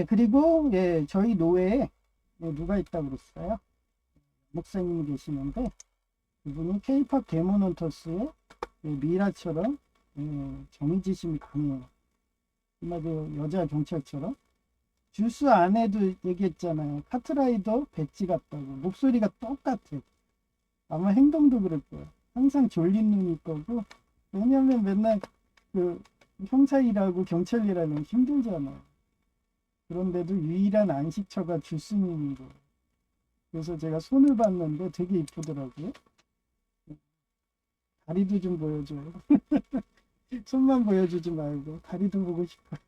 그리고 저희 노회에 누가 있다고 그랬어요? 목사님이 계시는데 그분이 K-팝 데모넌터스의 미라처럼 정의지심이 강해요. 한마디로 여자 경찰처럼. 주스 안에도 얘기했잖아요. 카트라이더 배지 같다고. 목소리가 똑같아. 아마 행동도 그럴 거야. 항상 졸린 눈일 거고. 왜냐면 맨날 그 형사 일하고 경찰 일하면 힘들잖아. 그런데도 유일한 안식처가 주스님인 거예요. 그래서 제가 손을 봤는데 되게 이쁘더라고요. 다리도 좀 보여줘요. 손만 보여주지 말고 다리도 보고 싶어요.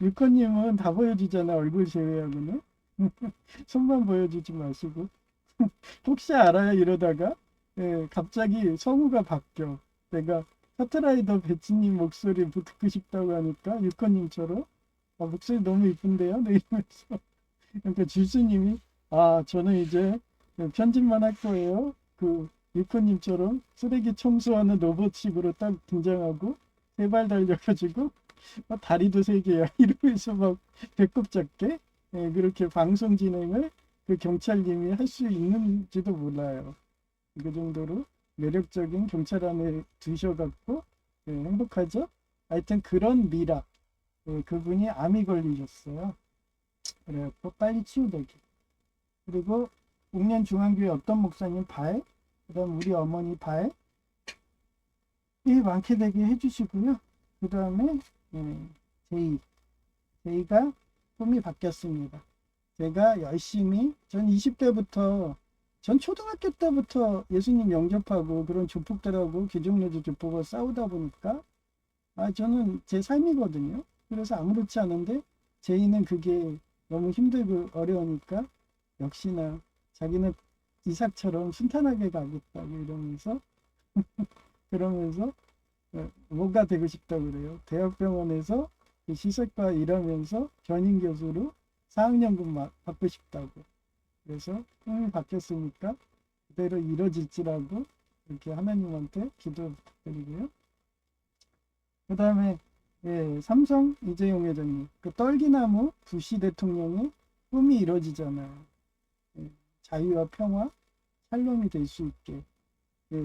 유커님은 다 보여주잖아, 얼굴 제외하고는. 손만 보여주지 마시고. 혹시 알아요? 이러다가 갑자기 성우가 바뀌어. 내가 카트라이더 배치님 목소리 듣고 싶다고 하니까 유커님처럼 목소리 너무 이쁜데요? 네, 이러면서 그러니까 질수님이 저는 이제 편집만 할 거예요. 그 유커님처럼 쓰레기 청소하는 로봇식으로 딱 등장하고 세 발 달려가지고 다리도 세 개야 이러면서 막 배꼽 잡게 그렇게 방송 진행을 그 경찰님이 할 수 있는지도 몰라요. 그 정도로 매력적인 경찰 안에 두셔갖고 행복하죠? 하여튼 그런 미라 그분이 암이 걸리셨어요. 그래갖고 빨리 치유되게. 그리고 옥년중앙교회 어떤 목사님 발, 그 다음 우리 어머니 발, 이 많게 되게 해주시고요. 그 다음에 제이가 꿈이 바뀌었습니다. 제가 열심히 전 20대부터 전 초등학교 때부터 예수님 영접하고 그런 조폭들하고 기종노조 조폭을 싸우다 보니까 저는 제 삶이거든요. 그래서 아무렇지 않은데 제이는 그게 너무 힘들고 어려우니까 역시나 자기는 이삭처럼 순탄하게 가겠다고 이러면서 그러면서 뭐가 되고 싶다고 그래요. 대학병원에서 그 시설과 일하면서 전임 교수로 4학년금 받고 싶다고. 그래서 꿈이 바뀌었으니까 그대로 이루어질지라고 이렇게 하나님한테 기도 부탁드리고요. 그 다음에 삼성 이재용 회장님 그 떨기나무 부시 대통령의 꿈이 이루어지잖아요. 자유와 평화 샬롬이 될 수 있게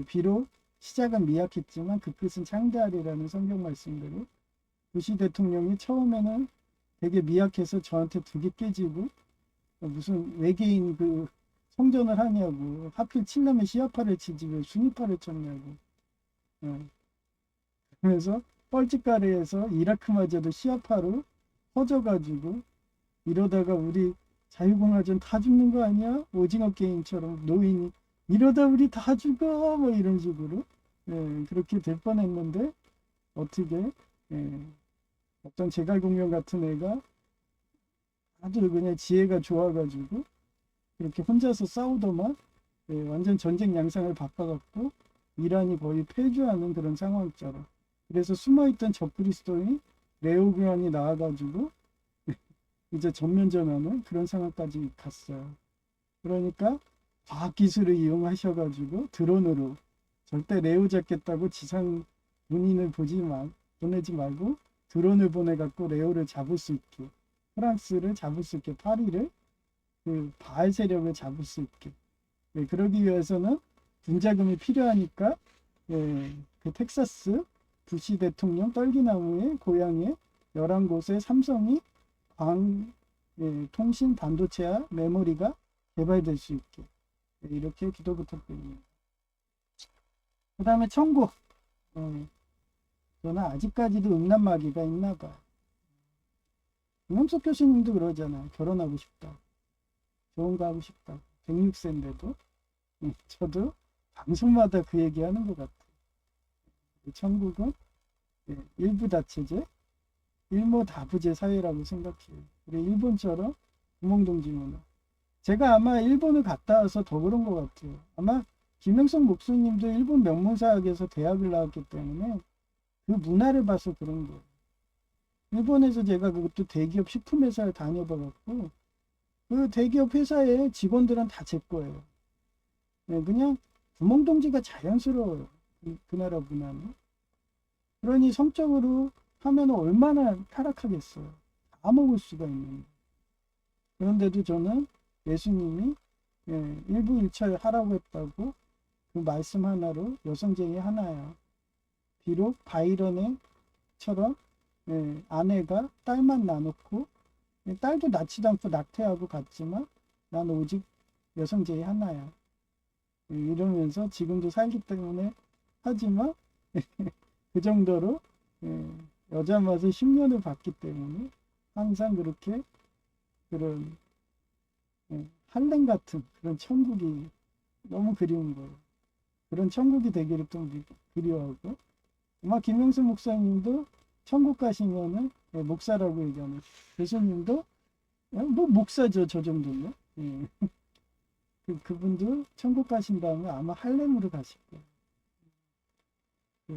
비록 시작은 미약했지만 그 끝은 창대하리라는 성경 말씀대로 부시 대통령이 처음에는 되게 미약해서 저한테 두개 깨지고 무슨 외계인 그 성전을 하냐고 하필 칠려면 시아파를 치지 왜 순위파를 쳤냐고 그래서 뻘짓가래에서 이라크마저도 시아파로 퍼져가지고 이러다가 우리 자유공화전 다 죽는 거 아니야? 오징어 게임처럼 노인이 이러다 우리 다 죽어 뭐 이런 식으로 그렇게 될 뻔했는데 어떻게 어떤 제갈공명 같은 애가 아주 그냥 지혜가 좋아가지고 그렇게 혼자서 싸우더만 완전 전쟁 양상을 바꿔갖고 이란이 거의 패주하는 그런 상황처럼 그래서 숨어있던 적그리스도인 레오그란이 나와가지고 이제 전면전하는 그런 상황까지 갔어요. 그러니까 과학기술을 이용하셔가지고 드론으로 절대 레오 잡겠다고 지상 군인을 보내지 말고 드론을 보내갖고 레오를 잡을 수 있게 프랑스를 잡을 수 있게 파리를 그 바알 세력을 잡을 수 있게 그러기 위해서는 분자금이 필요하니까 그 텍사스 부시 대통령 떨기나무의 고향에 11곳의 삼성이 통신 반도체와 메모리가 개발될 수 있게 이렇게 기도 부탁드립니다. 그 다음에 천국 저는 아직까지도 음란마귀가 있나 봐요. 김영석 교수님도 그러잖아요. 결혼하고 싶다. 좋은 거 하고 싶다. 106세인데도 저도 방송마다 그 얘기하는 것 같아요. 천국은 일부다체제, 일모다부제 사회라고 생각해요. 우리 일본처럼 구멍동지 문화. 제가 아마 일본을 갔다 와서 더 그런 것 같아요. 아마 김영석 목사님도 일본 명문사학에서 대학을 나왔기 때문에 그 문화를 봐서 그런 거예요. 일본에서 제가 그것도 대기업 식품회사를 다녀봐갖고 그 대기업 회사의 직원들은 다 제 거예요. 그냥 구멍동지가 자연스러워요. 그 나라 문화는. 그러니 성적으로 하면 얼마나 타락하겠어요. 다 먹을 수가 있는데. 그런데도 저는 예수님이 일부일처에 하라고 했다고 그 말씀 하나로 여성쟁이 하나야. 비록 바이런의처럼 아내가 딸만 낳아놓고 딸도 낳지도 않고 낙태하고 갔지만 난 오직 여성쟁이 하나야. 이러면서 지금도 살기 때문에 하지만 그 정도로 여자 맛을 10년을 봤기 때문에 항상 그렇게 그런 할렘 같은 그런 천국이 너무 그리운 거예요. 그런 천국이 되기를 좀 그리워하고, 아마 김영수 목사님도 천국 가시면은 목사라고 얘기하는, 교수님도 뭐 목사죠, 저 정도면. 예. 그분도 천국 가신 다음에 아마 할렘으로 가실 거예요.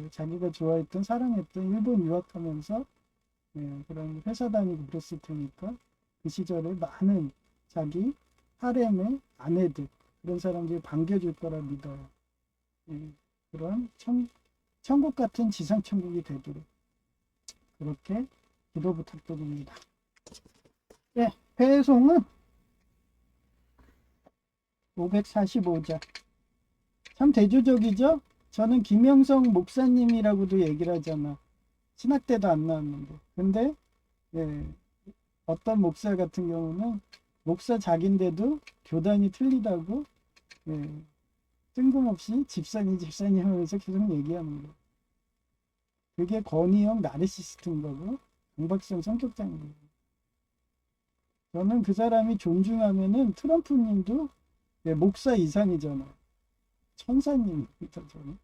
자기가 좋아했던, 사랑했던 일본 유학하면서 그런 회사 다니고 그랬을 테니까 그 시절에 많은 자기 하렘의 아내들, 그런 사람들이 반겨줄 거라 믿어요. 그런 천국 같은 지상천국이 되도록 그렇게 기도 부탁드립니다. 예, 배송은 545자. 참 대조적이죠? 저는 김영성 목사님이라고도 얘기를 하잖아. 신학 때도 안 나왔는데. 근데 어떤 목사 같은 경우는 목사 자기인데도 교단이 틀리다고 뜬금없이 집사님 하면서 계속 얘기하는 거예요. 그게 권위형 나르시스트인 거고 강박성 성격자인 거예요. 저는 그 사람이 존중하면은 트럼프님도 목사 이상이잖아. 천사님입니다, 저는.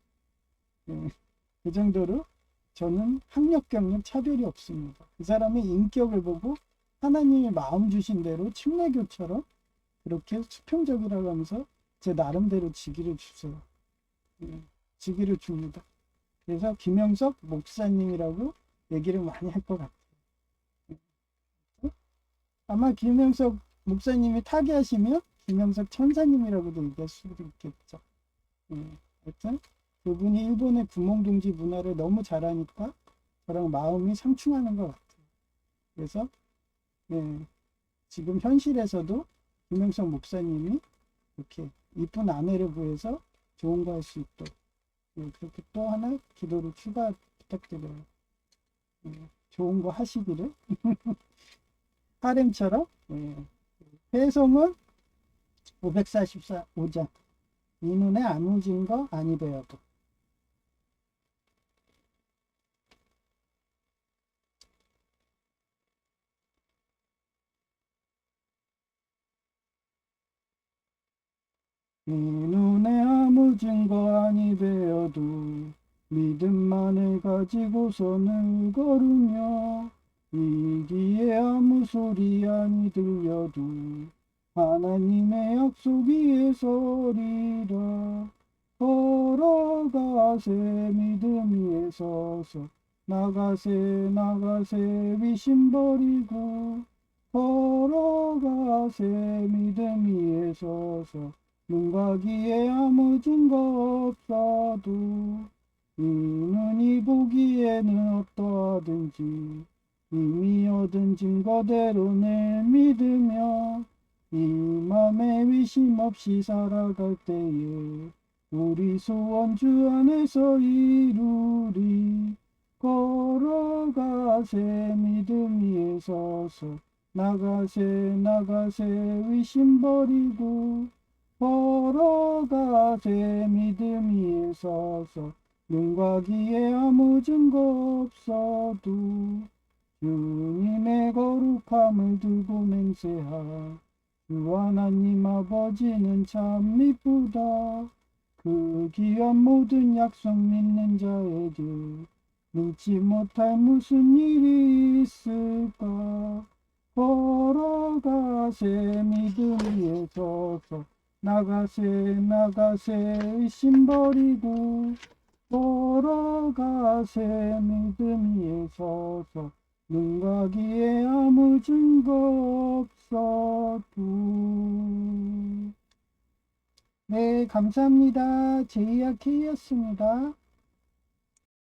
그 정도로 저는 학력, 경력 차별이 없습니다. 그 사람의 인격을 보고 하나님이 마음 주신 대로 침례교처럼 그렇게 수평적이라고 하면서 제 나름대로 직위를 주세요. 직위를 줍니다. 그래서 김영석 목사님이라고 얘기를 많이 할 것 같아요. 아마 김영석 목사님이 타계하시면 김영석 천사님이라고도 얘기할 수도 있겠죠. 하여튼 그분이 일본의 구몽동지 문화를 너무 잘하니까 저랑 마음이 상충하는 것 같아요. 그래서 지금 현실에서도 김영석 목사님이 이렇게 이쁜 아내를 구해서 좋은 거 할 수 있도록 그렇게 또 하나 기도를 추가 부탁드려요. 좋은 거 하시기를. 하렘처럼. 배송은 544장. 이 눈에 아무 증거 아니 되어도. 이 눈에 아무 증거 아니 되어도 믿음만을 가지고서는 걸으며 이기에 아무 소리 아니 들려도 하나님의 약속 위에 서리라. 걸어가세 믿음 위에 서서 나가세 위심 버리고 걸어가세 믿음 위에 서서 눈과 귀에 아무 증거 없어도 이 눈이 보기에는 어떠하든지 이미 얻은 증거대로 늘 믿으며 이 맘에 의심 없이 살아갈 때에 우리 소원 주 안에서 이루리. 걸어가세 믿음 위에 서서 나가세 의심 버리고 걸어가세 믿음 위에 서서 눈과 귀에 아무 증거 없어도 주님의 거룩함을 두고 맹세하. 주 하나님 아버지는 참 미쁘다. 그 귀한 모든 약속 믿는 자에게 믿지 못할 무슨 일이 있을까. 걸어가세 믿음 위에 서서 나가세 의심 버리고 걸어가세 믿음 위에 서서 눈과 귀에 아무 증거 없어도. 네, 감사합니다. 제이아케이였습니다.